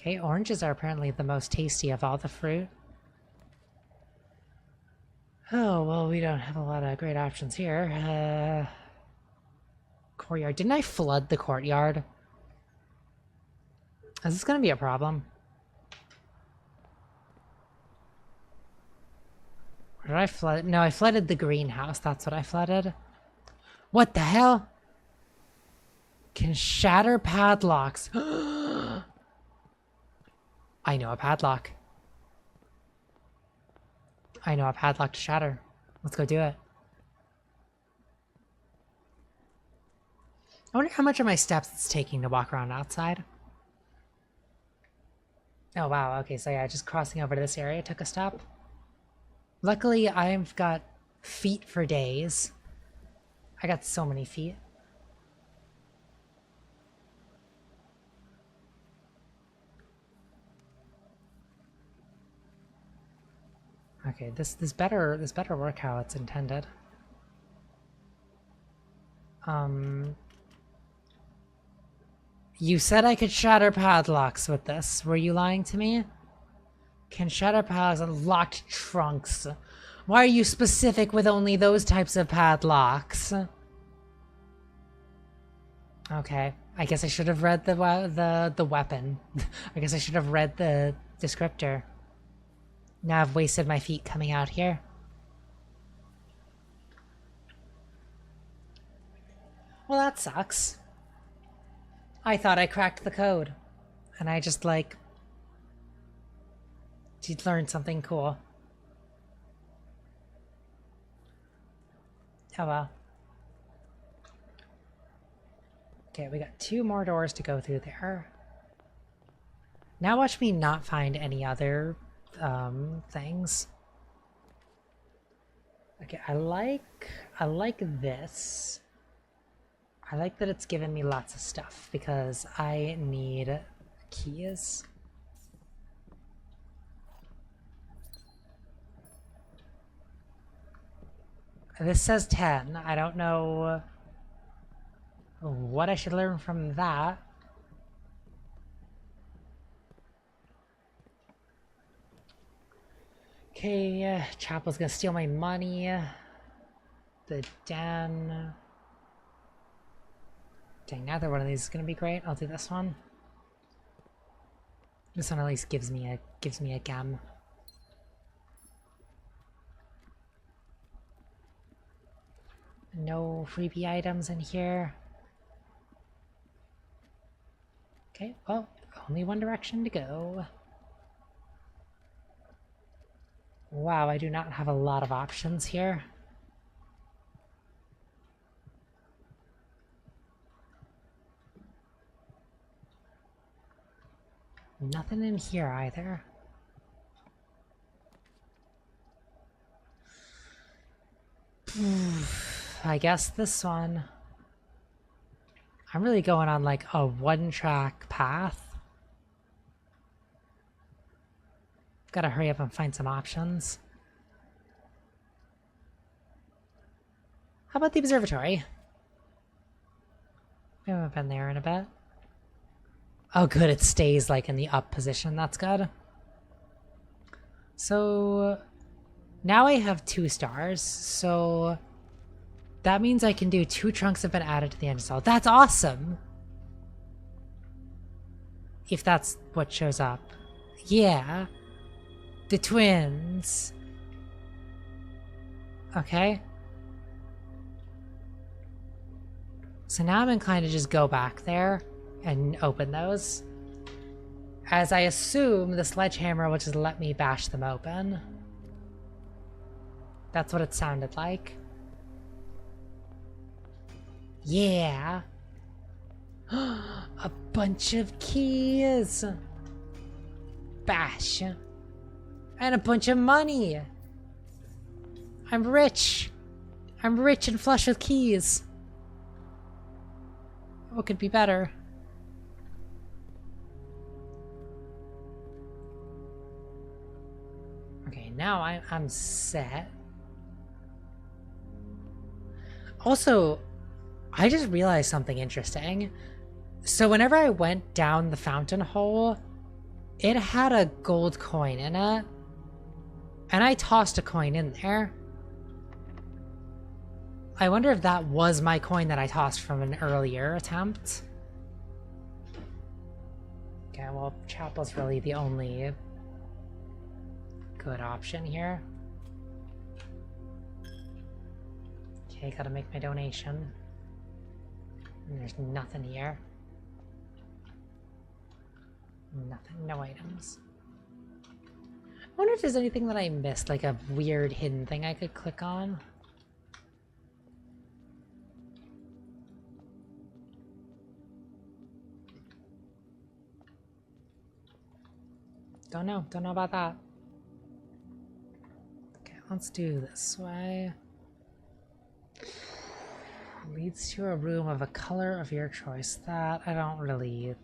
Okay, oranges are apparently the most tasty of all the fruit. Oh, well, we don't have a lot of great options here. Courtyard. Didn't I flood the courtyard? Is this gonna be a problem? Or did I flood? No, I flooded the greenhouse. That's what I flooded. What the hell? Can shatter padlocks. I know a padlock. I know a padlock to shatter. Let's go do it. I wonder how much of my steps it's taking to walk around outside. Oh wow, okay, so yeah, just crossing over to this area took a step. Luckily, I've got feet for days. I got so many feet. Okay, this better work how it's intended. You said I could shatter padlocks with this. Were you lying to me? Can shatter padlocks and locked trunks. Why are you specific with only those types of padlocks? Okay, I guess I should have read the weapon. I guess I should have read the descriptor. Now I've wasted my feet coming out here. Well, that sucks. I thought I cracked the code. And I just, like... She'd learned something cool. Oh well. Okay, we got 2 more doors to go through there. Now watch me not find any other things. Okay, I like this. I like that it's giving me lots of stuff because I need keys. This says 10. I don't know what I should learn from that. Okay, Chapel's gonna steal my money. The den. Dang, neither one of these is gonna be great. I'll do this one. This one at least gives me a gem. No freebie items in here. Okay, well, only one direction to go. Wow, I do not have a lot of options here. Nothing in here either. I guess this one. I'm really going on like a one-track path. Gotta hurry up and find some options. How about the observatory? We haven't been there in a bit. Oh good, it stays like in the up position, that's good. So now I have 2 stars, so that means I can do 2 trunks have been added to the engine stall. That's awesome! If that's what shows up. Yeah. The twins. Okay. So now I'm inclined to just go back there and open those. As I assume the sledgehammer will just let me bash them open. That's what it sounded like. Yeah. A bunch of keys. Bash. And a bunch of money. I'm rich. I'm rich and flush with keys. What could be better? Okay, now I'm set. Also, I just realized something interesting. So whenever I went down the fountain hole, it had a gold coin in it. And I tossed a coin in there. I wonder if that was my coin that I tossed from an earlier attempt. Okay, well, Chapel's really the only good option here. Okay, gotta make my donation. And there's nothing here. Nothing, no items. I wonder if there's anything that I missed, like a weird hidden thing I could click on. Don't know about that. Okay, let's do this way. Leads to a room of a color of your choice. That I don't really...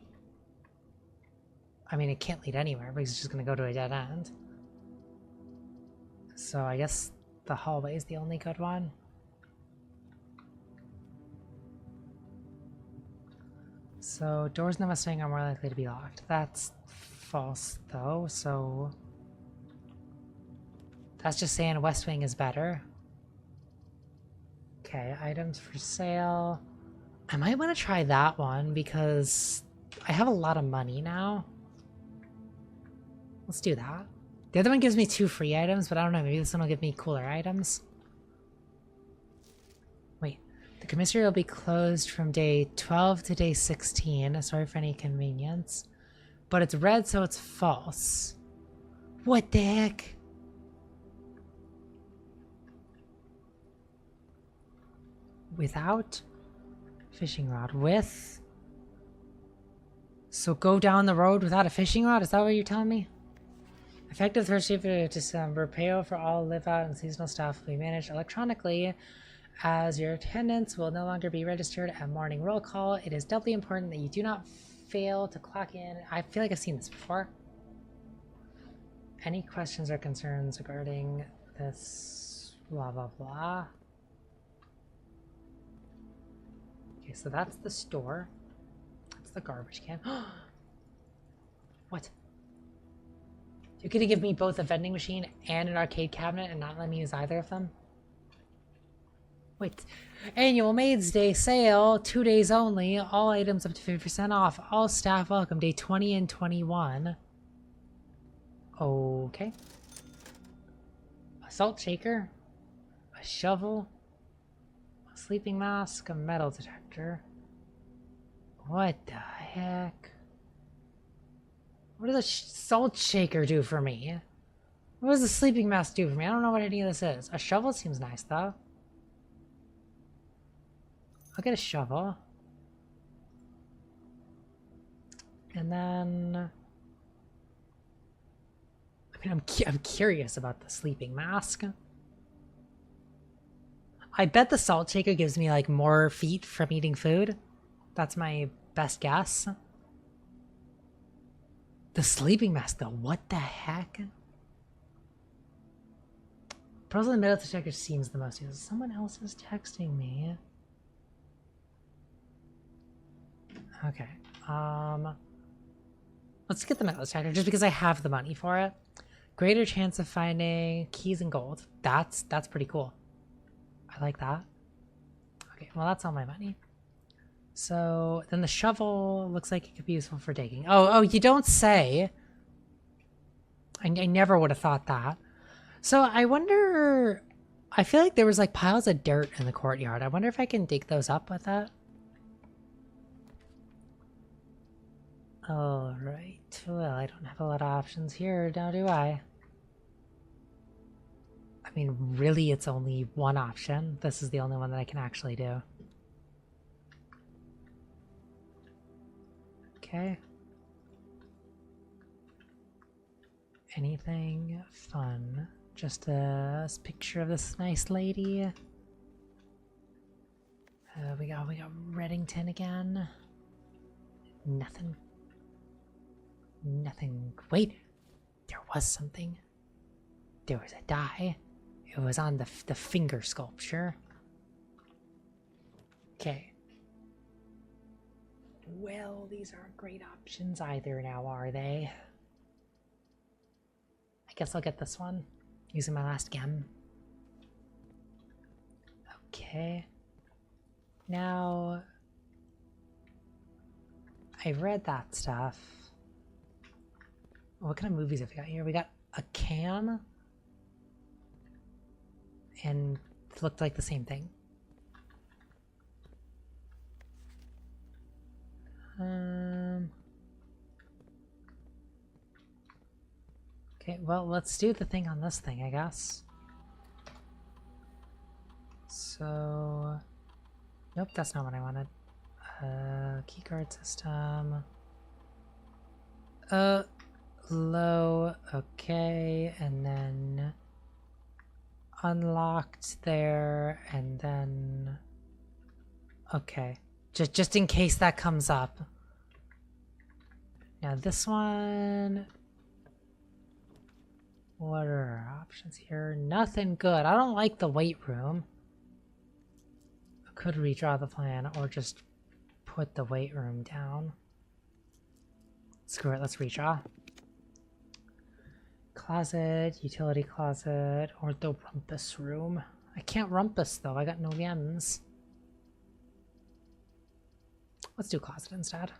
I mean, it can't lead anywhere, but he's just gonna go to a dead end. So I guess the hallway is the only good one. So doors in the West Wing are more likely to be locked. That's false though, so that's just saying West Wing is better. Okay, items for sale. I might want to try that one because I have a lot of money now. Let's do that. The other one gives me 2 free items, but I don't know, maybe this one will give me cooler items. Wait, the commissary will be closed from day 12 to day 16. Sorry for any inconvenience. But it's red, so it's false. What the heck? Without fishing rod. With. So go down the road without a fishing rod? Is that what you're telling me? Effective first week of December. Payout for all live out and seasonal staff will be managed electronically, as your attendance will no longer be registered at morning roll call. It is doubly important that you do not fail to clock in. I feel like I've seen this before. Any questions or concerns regarding this? Blah, blah, blah. Okay, so that's the store. That's the garbage can. What? You're gonna give me both a vending machine and an arcade cabinet and not let me use either of them? Wait. Annual Maids Day sale, 2 days only. All items up to 50% off. All staff welcome. Day 20 and 21. Okay. A salt shaker. A shovel. A sleeping mask. A metal detector. What the heck? What does a salt shaker do for me? What does a sleeping mask do for me? I don't know what any of this is. A shovel seems nice, though. I'll get a shovel. And then... I mean, I'm curious about the sleeping mask. I bet the salt shaker gives me, like, more feet from eating food. That's my best guess. The sleeping mask, though, what the heck? Probably the metal detector seems the most useful. Someone else is texting me. Okay, let's get the metal detector just because I have the money for it. Greater chance of finding keys and gold. That's pretty cool. I like that. Okay, well that's all my money. So then the shovel looks like it could be useful for digging. Oh, you don't say. I never would have thought that. So I wonder, I feel like there was like piles of dirt in the courtyard. I wonder if I can dig those up with that. All right. Well, I don't have a lot of options here, now do I? I mean, really, it's only one option. This is the only one that I can actually do. Okay. Anything fun? Just a picture of this nice lady. We got Reddington again. Nothing. Nothing. Wait, there was something. There was a die. It was on the finger sculpture. Okay. Well, these aren't great options either now, are they? I guess I'll get this one, using my last gem. Okay. Now, I've read that stuff. What kind of movies have we got here? We got a can. And it looked like the same thing. Okay, well, let's do the thing on this thing, I guess. So... Nope, that's not what I wanted. Keycard system. Low, okay, and then... Unlocked there, and then... Okay. Just in case that comes up. Now this one... What are our options here? Nothing good. I don't like the weight room. I could redraw the plan or just put the weight room down. Screw it, let's redraw. Closet, utility closet, or the rumpus room. I can't rumpus though, I got no gems. Let's do closet instead.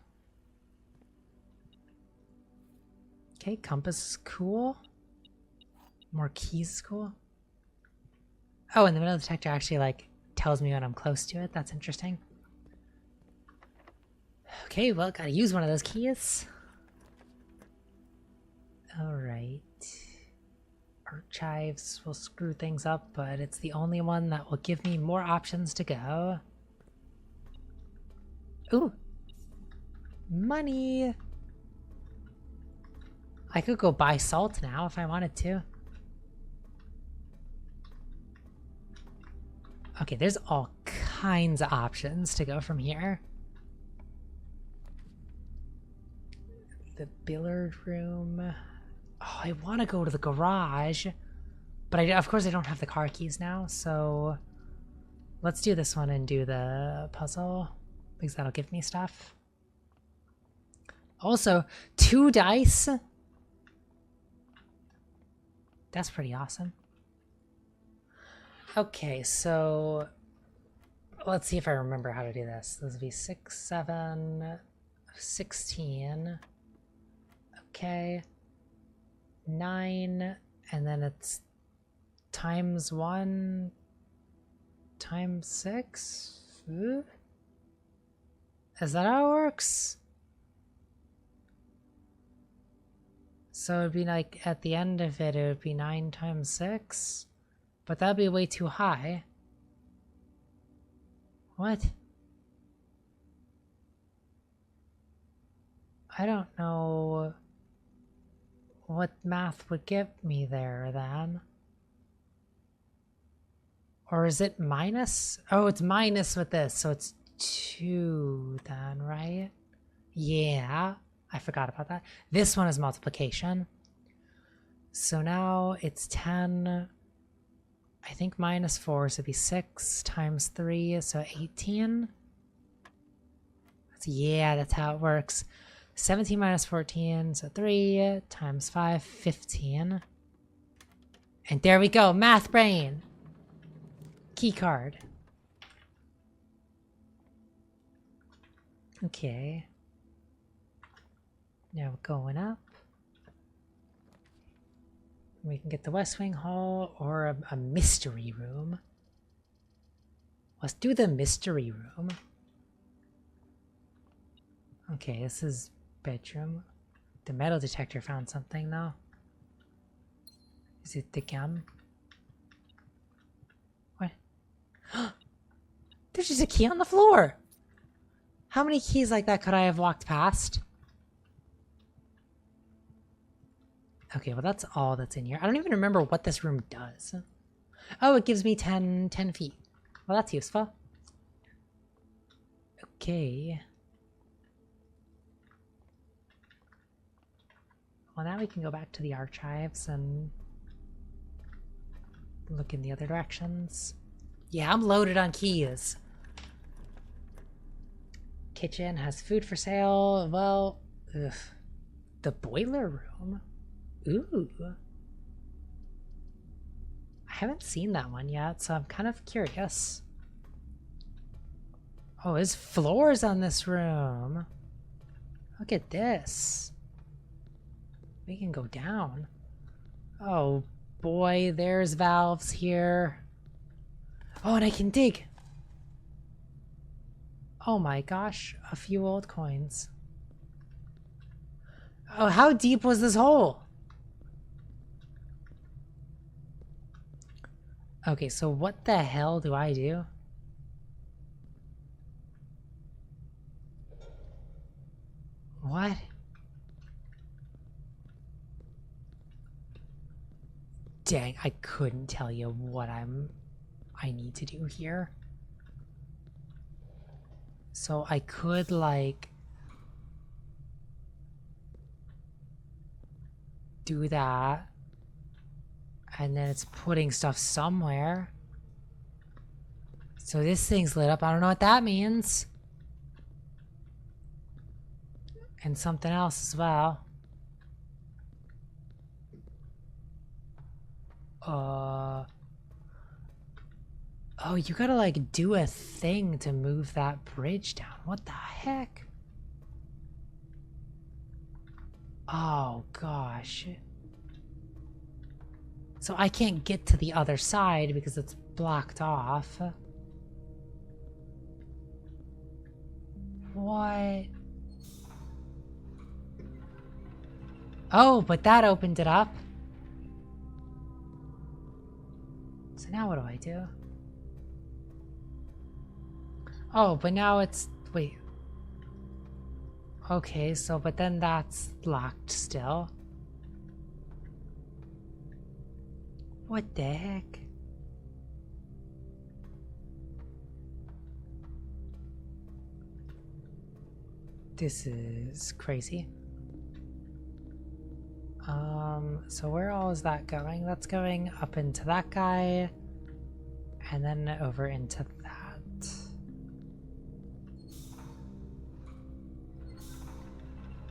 Okay, compass is cool. More keys is cool. Oh, and the metal detector actually like tells me when I'm close to it. That's interesting. Okay, well, gotta use one of those keys. Alright. Archives will screw things up, but it's the only one that will give me more options to go. Ooh! Money! I could go buy salt now if I wanted to. Okay, there's all kinds of options to go from here. The billiard room. Oh, I want to go to the garage. But of course I don't have the car keys now, so... Let's do this one and do the puzzle, because that'll give me stuff. Also, 2 dice. That's pretty awesome. Okay, so let's see if I remember how to do this. This will be 6, 7, 16. Okay. 9, and then it's times 1 times 6? Ooh. Is that how it works? So it'd be like at the end of it, it would be 9 times 6? But that'd be way too high. What? I don't know what math would give me there then. Or is it minus? Oh, it's minus with this, so it's 2 then, right? Yeah, I forgot about that. This one is multiplication. So now it's 10. I think minus 4, so it'd be 6 times 3, so 18. Yeah, that's how it works. 17 minus 14, so 3 times 5, 15. And there we go, math brain! Key card. Okay. Now we're going up. We can get the West Wing Hall or a mystery room. Let's do the mystery room. Okay, this is bedroom. The metal detector found something though. Is it the gum? What? There's just a key on the floor! How many keys like that could I have walked past? Okay, well that's all that's in here. I don't even remember what this room does. Oh, it gives me 10 feet. Well, that's useful. Okay. Well, now we can go back to the archives and look in the other directions. Yeah, I'm loaded on keys. Kitchen has food for sale. Well, ugh. The boiler room? Ooh. I haven't seen that one yet, so I'm kind of curious. Oh, there's floors on this room. Look at this. We can go down. Oh boy, there's valves here. Oh, and I can dig. Oh my gosh, a few old coins. Oh, how deep was this hole? Okay, so what the hell do I do? What? Dang, I couldn't tell you what I need to do here. So I could like do that. And then it's putting stuff somewhere. So this thing's lit up. I don't know what that means. And something else as well. Oh, you gotta like do a thing to move that bridge down. What the heck? Oh gosh. So I can't get to the other side because it's blocked off. What? Oh, but that opened it up. So now what do I do? Oh, but now it's... Wait. Okay, so but then that's locked still. What the heck? This is crazy. So where all is that going? That's going up into that guy, and then over into that.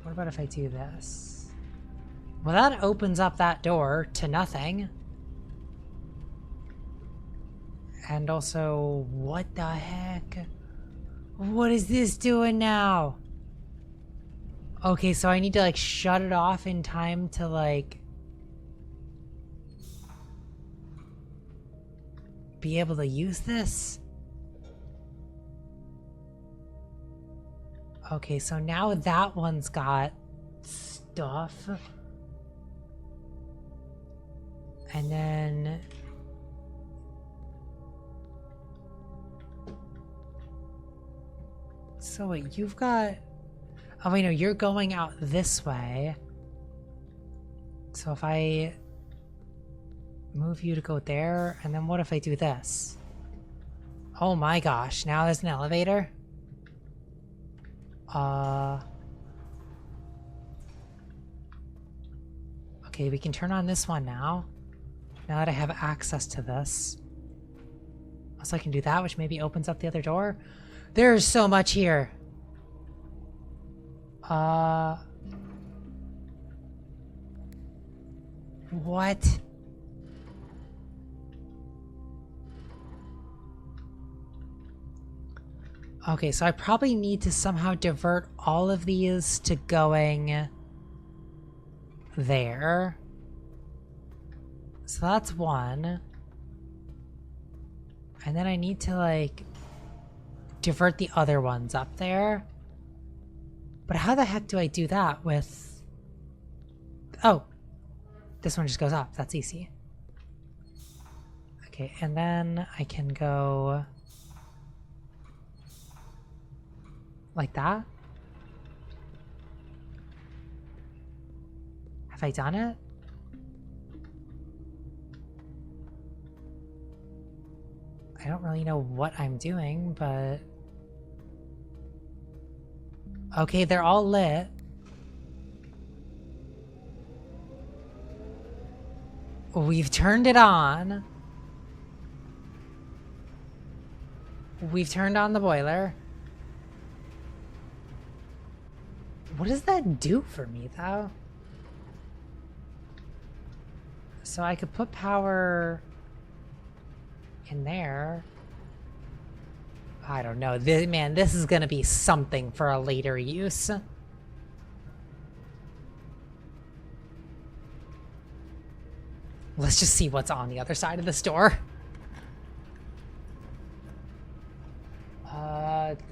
What about if I do this? Well, that opens up that door to nothing. And also, what the heck? What is this doing now? Okay, so I need to like shut it off in time to like be able to use this? Okay, so now that one's got stuff. And then... So wait, you've got... Oh wait, no, you're going out this way. So if I move you to go there, and then what if I do this? Oh my gosh, now there's an elevator? Okay, we can turn on this one now. Now that I have access to this. Also I can do that, which maybe opens up the other door. There's so much here. What? Okay, so I probably need to somehow divert all of these to going there. So that's one. And then I need to like divert the other ones up there. But how the heck do I do that with... Oh, this one just goes up. That's easy. Okay, and then I can go like that. Have I done it? I don't really know what I'm doing, but... Okay, they're all lit. We've turned it on. We've turned on the boiler. What does that do for me, though? So I could put power in there. I don't know. Man, this is gonna be something for a later use. Let's just see what's on the other side of this door.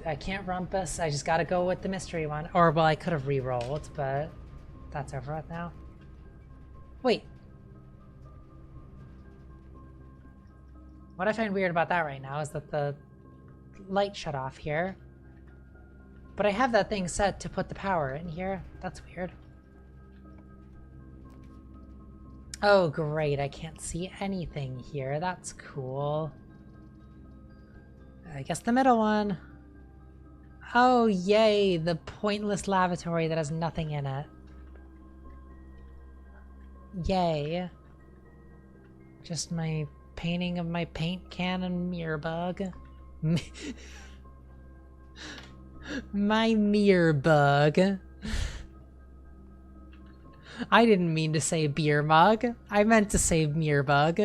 I can't rumpus. I just gotta go with the mystery one. Or, well, I could have re-rolled, but that's over with now. Wait. What I find weird about that right now is that the light shut off here. But I have that thing set to put the power in here. That's weird. Oh, great. I can't see anything here. That's cool. I guess the middle one. Oh, yay. The pointless lavatory that has nothing in it. Yay. Just my painting of my paint can and mirror bug. My mirror bug. I didn't mean to say beer mug. I meant to say mirror bug.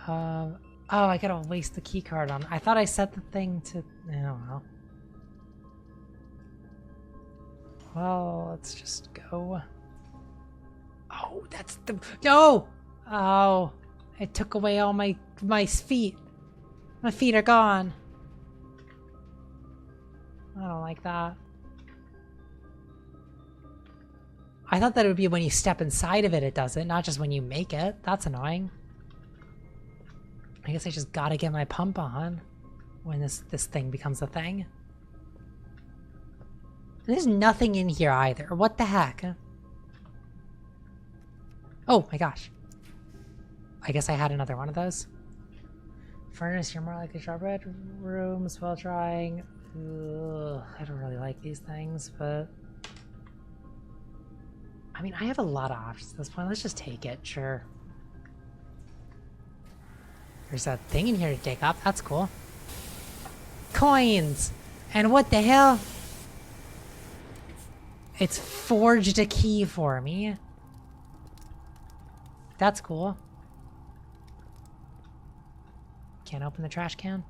Oh, I gotta waste the key card on. I thought I set the thing to... I don't know. Well, let's just go. Oh, that's the... No! Oh, it took away all my feet. My feet are gone. I don't like that. I thought that it would be when you step inside of it, it does it, not just when you make it. That's annoying. I guess I just gotta get my pump on when this thing becomes a thing. There's nothing in here either. What the heck? Oh my gosh. I guess I had another one of those. Furnace, you're more like a shortbread room, swell drying. Ugh, I don't really like these things, but... I mean, I have a lot of options at this point. Let's just take it, sure. There's a thing in here to dig up. That's cool. Coins! And what the hell? It's forged a key for me. That's cool. Can't open the trash can.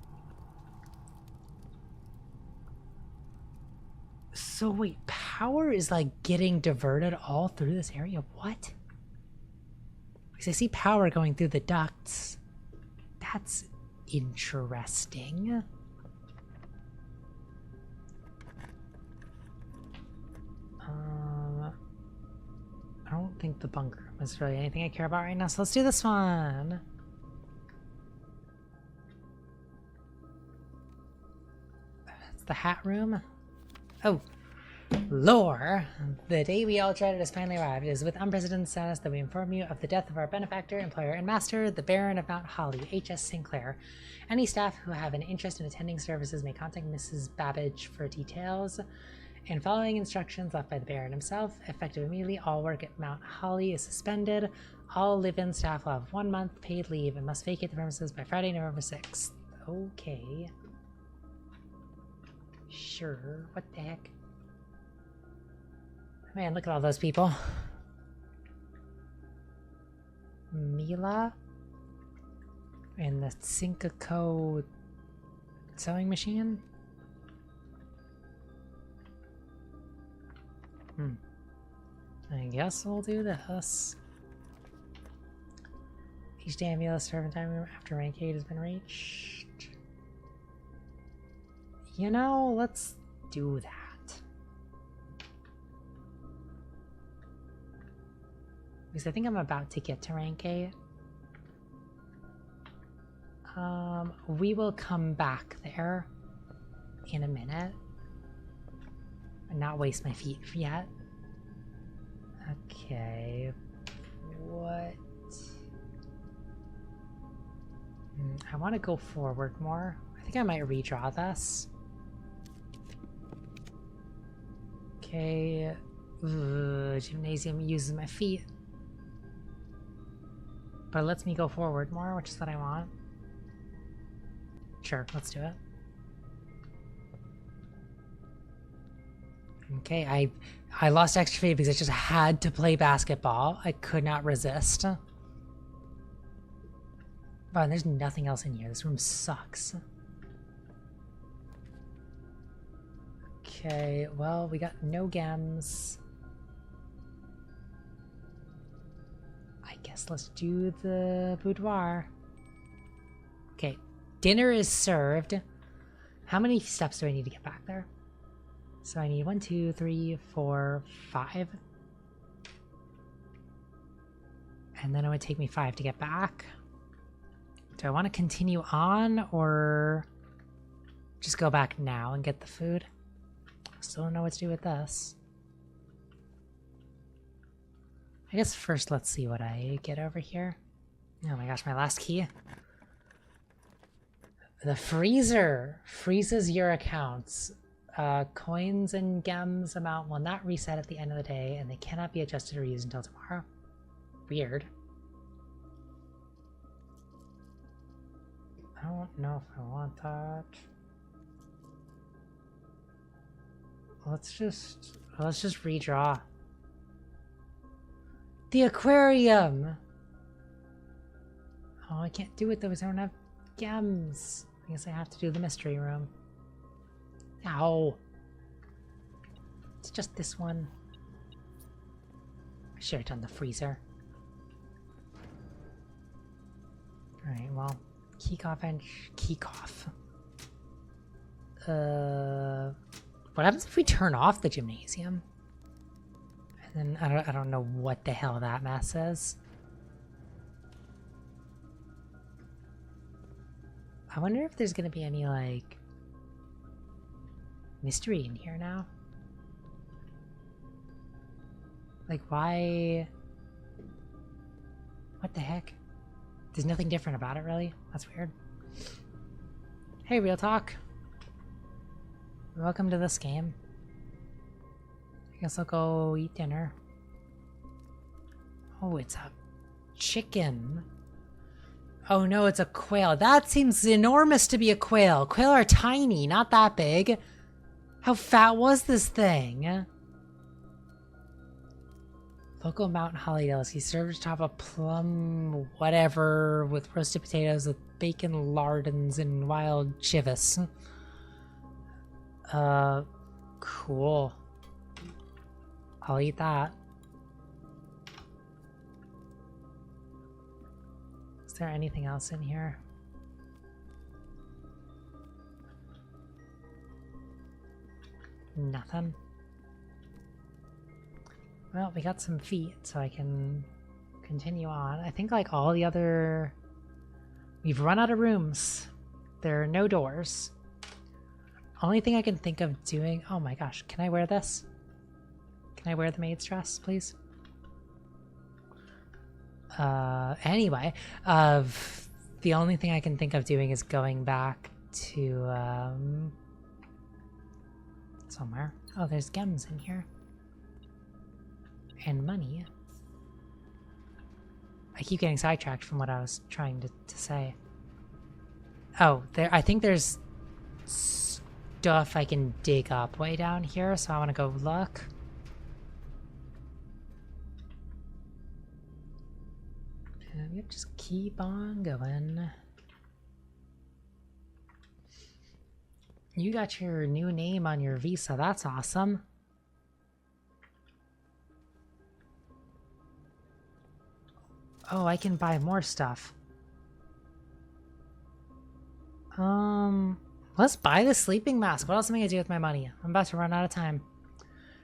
So wait, power is like getting diverted all through this area? What? Because I see power going through the ducts. That's interesting. I don't think the bunker was really anything I care about right now, so let's do this one. It's the hat room. Oh, lore. The day we all dreaded has finally arrived. It is with unprecedented sadness that we inform you of the death of our benefactor, employer, and master, the Baron of Mount Holly, H.S. Sinclair. Any staff who have an interest in attending services may contact Mrs. Babbage for details. And following instructions left by the Baron himself, effective immediately, all work at Mount Holly is suspended. All live-in staff will have 1 month paid leave and must vacate the premises by Friday, November 6th. Okay. Sure. What the heck? Man, look at all those people. Mila? And the Cinco sewing machine? I guess we'll do this. Each day Mila serve in time after rank 8 has been reached. You know, let's do that. Because I think I'm about to get to rank 8. We will come back there in a minute. And not waste my feet yet. Okay. What? I want to go forward more. I think I might redraw this. Okay. Gymnasium uses my feet. But it lets me go forward more, which is what I want. Sure, let's do it. Okay, I lost extra feet because I just had to play basketball. I could not resist. But there's nothing else in here. This room sucks. Okay, well, we got no gems. I guess let's do the boudoir. Okay, dinner is served. How many steps do I need to get back there? So I need 1, 2, 3, 4, 5. And then it would take me 5 to get back. Do I want to continue on or just go back now and get the food? Still don't know what to do with this. I guess first let's see what I get over here. Oh my gosh, my last key. The freezer freezes your accounts. Coins and gems amount will not reset at the end of the day, and they cannot be adjusted or used until tomorrow. Weird. I don't know if I want that. Let's just redraw. The aquarium! Oh, I can't do it though because I don't have gems. I guess I have to do the mystery room. Ow. It's just this one. I should have done the freezer. Alright, well, Kickoff and Kickoff. What happens if we turn off the gymnasium? And then I don't know what the hell that mess is. I wonder if there's gonna be any, like, mystery in here now. Like, why... What the heck? There's nothing different about it, really? That's weird. Hey, Real Talk. Welcome to this game. I guess I'll go eat dinner. Oh, it's a chicken. Oh no, it's a quail. That seems enormous to be a quail. Quail are tiny, not that big. How fat was this thing? Local mountain holidays. He served atop a plum whatever with roasted potatoes with bacon lardons and wild chivas. Cool. I'll eat that. Is there anything else in here? Nothing. Well, we got some feet, so I can continue on. I think like all the other... We've run out of rooms. There are no doors. Only thing I can think of doing... Oh my gosh, can I wear this? Can I wear the maid's dress, please? Anyway, the only thing I can think of doing is going back to, somewhere. Oh, there's gems in here. And money. I keep getting sidetracked from what I was trying to say. Oh, I think there's stuff I can dig up way down here, so I want to go look. And yep, just keep on going. You got your new name on your visa, that's awesome. Oh, I can buy more stuff. Let's buy the sleeping mask. What else am I gonna do with my money? I'm about to run out of time.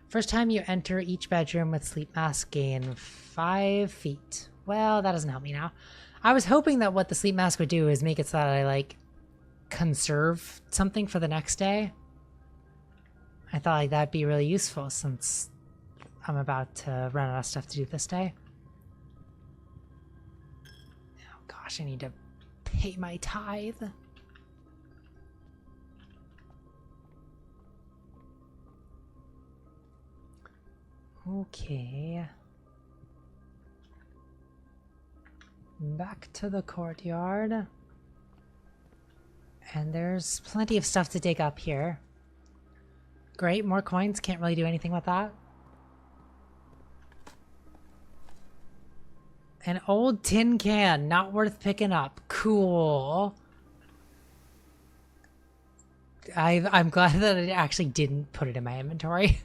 First time you enter each bedroom with sleep mask, gain 5 feet. Well, that doesn't help me now. I was hoping that what the sleep mask would do is make it so that I, like, conserve something for the next day. I thought like that'd be really useful since I'm about to run out of stuff to do this day. Oh gosh, I need to pay my tithe. Okay. Back to the courtyard. And there's plenty of stuff to dig up here. Great, more coins. Can't really do anything with that. An old tin can, not worth picking up. Cool. I'm glad that I actually didn't put it in my inventory.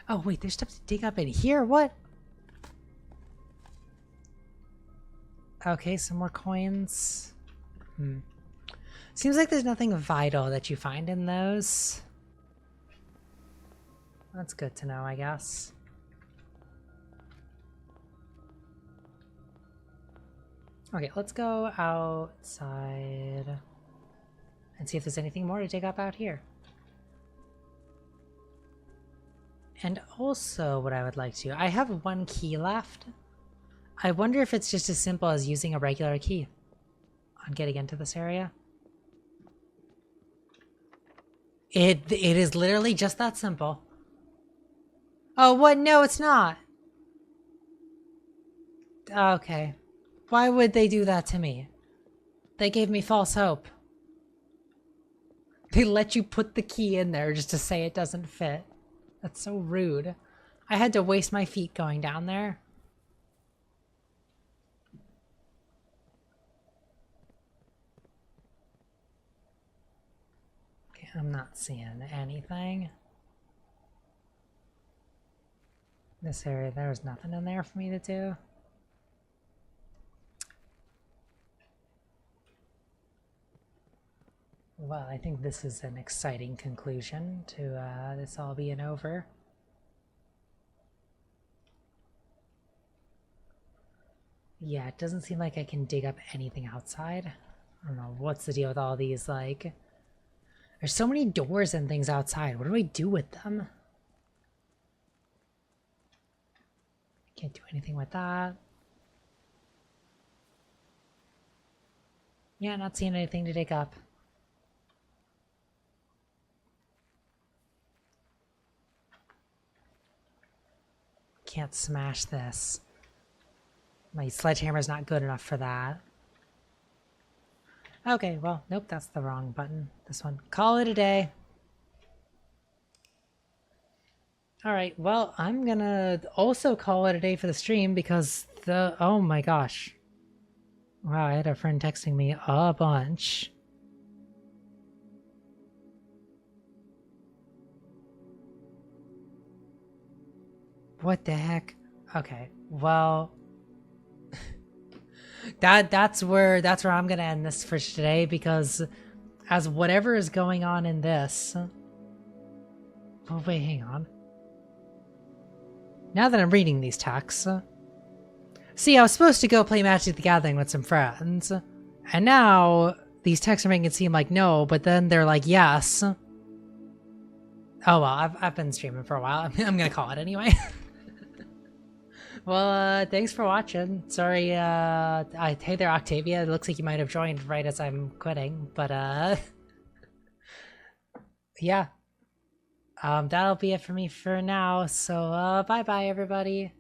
Oh wait, there's stuff to dig up in here? What? Okay, some more coins. Seems like there's nothing vital that you find in those. That's good to know, I guess. Okay, let's go outside and see if there's anything more to dig up out here. And also what I would like to... I have 1 key left. I wonder if it's just as simple as using a regular key on getting into this area. It is literally just that simple. Oh, what? No, it's not. Okay. Why would they do that to me? They gave me false hope. They let you put the key in there just to say it doesn't fit. That's so rude. I had to waste my feet going down there. Okay, I'm not seeing anything. This area, there was nothing in there for me to do. Well, I think this is an exciting conclusion to this all being over. Yeah, it doesn't seem like I can dig up anything outside. I don't know, what's the deal with all these, like... There's so many doors and things outside. What do I do with them? Can't do anything with that. Yeah, not seeing anything to dig up. Can't smash this. My sledgehammer's not good enough for that. Okay, well, nope, that's the wrong button. This one. Call it a day. Alright, well, I'm gonna also call it a day for the stream because the... Oh my gosh. Wow, I had a friend texting me a bunch. What the heck? Okay, well... that's where I'm gonna end this for today, because as whatever is going on in this... Oh wait, hang on. Now that I'm reading these texts... See, I was supposed to go play Magic the Gathering with some friends, and now these texts are making it seem like no, but then they're like yes. Oh well, I've been streaming for a while. I'm gonna call it anyway. Well, thanks for watching. Sorry, hey there, Octavia. It looks like you might have joined right as I'm quitting, but yeah. That'll be it for me for now. So, bye-bye, everybody.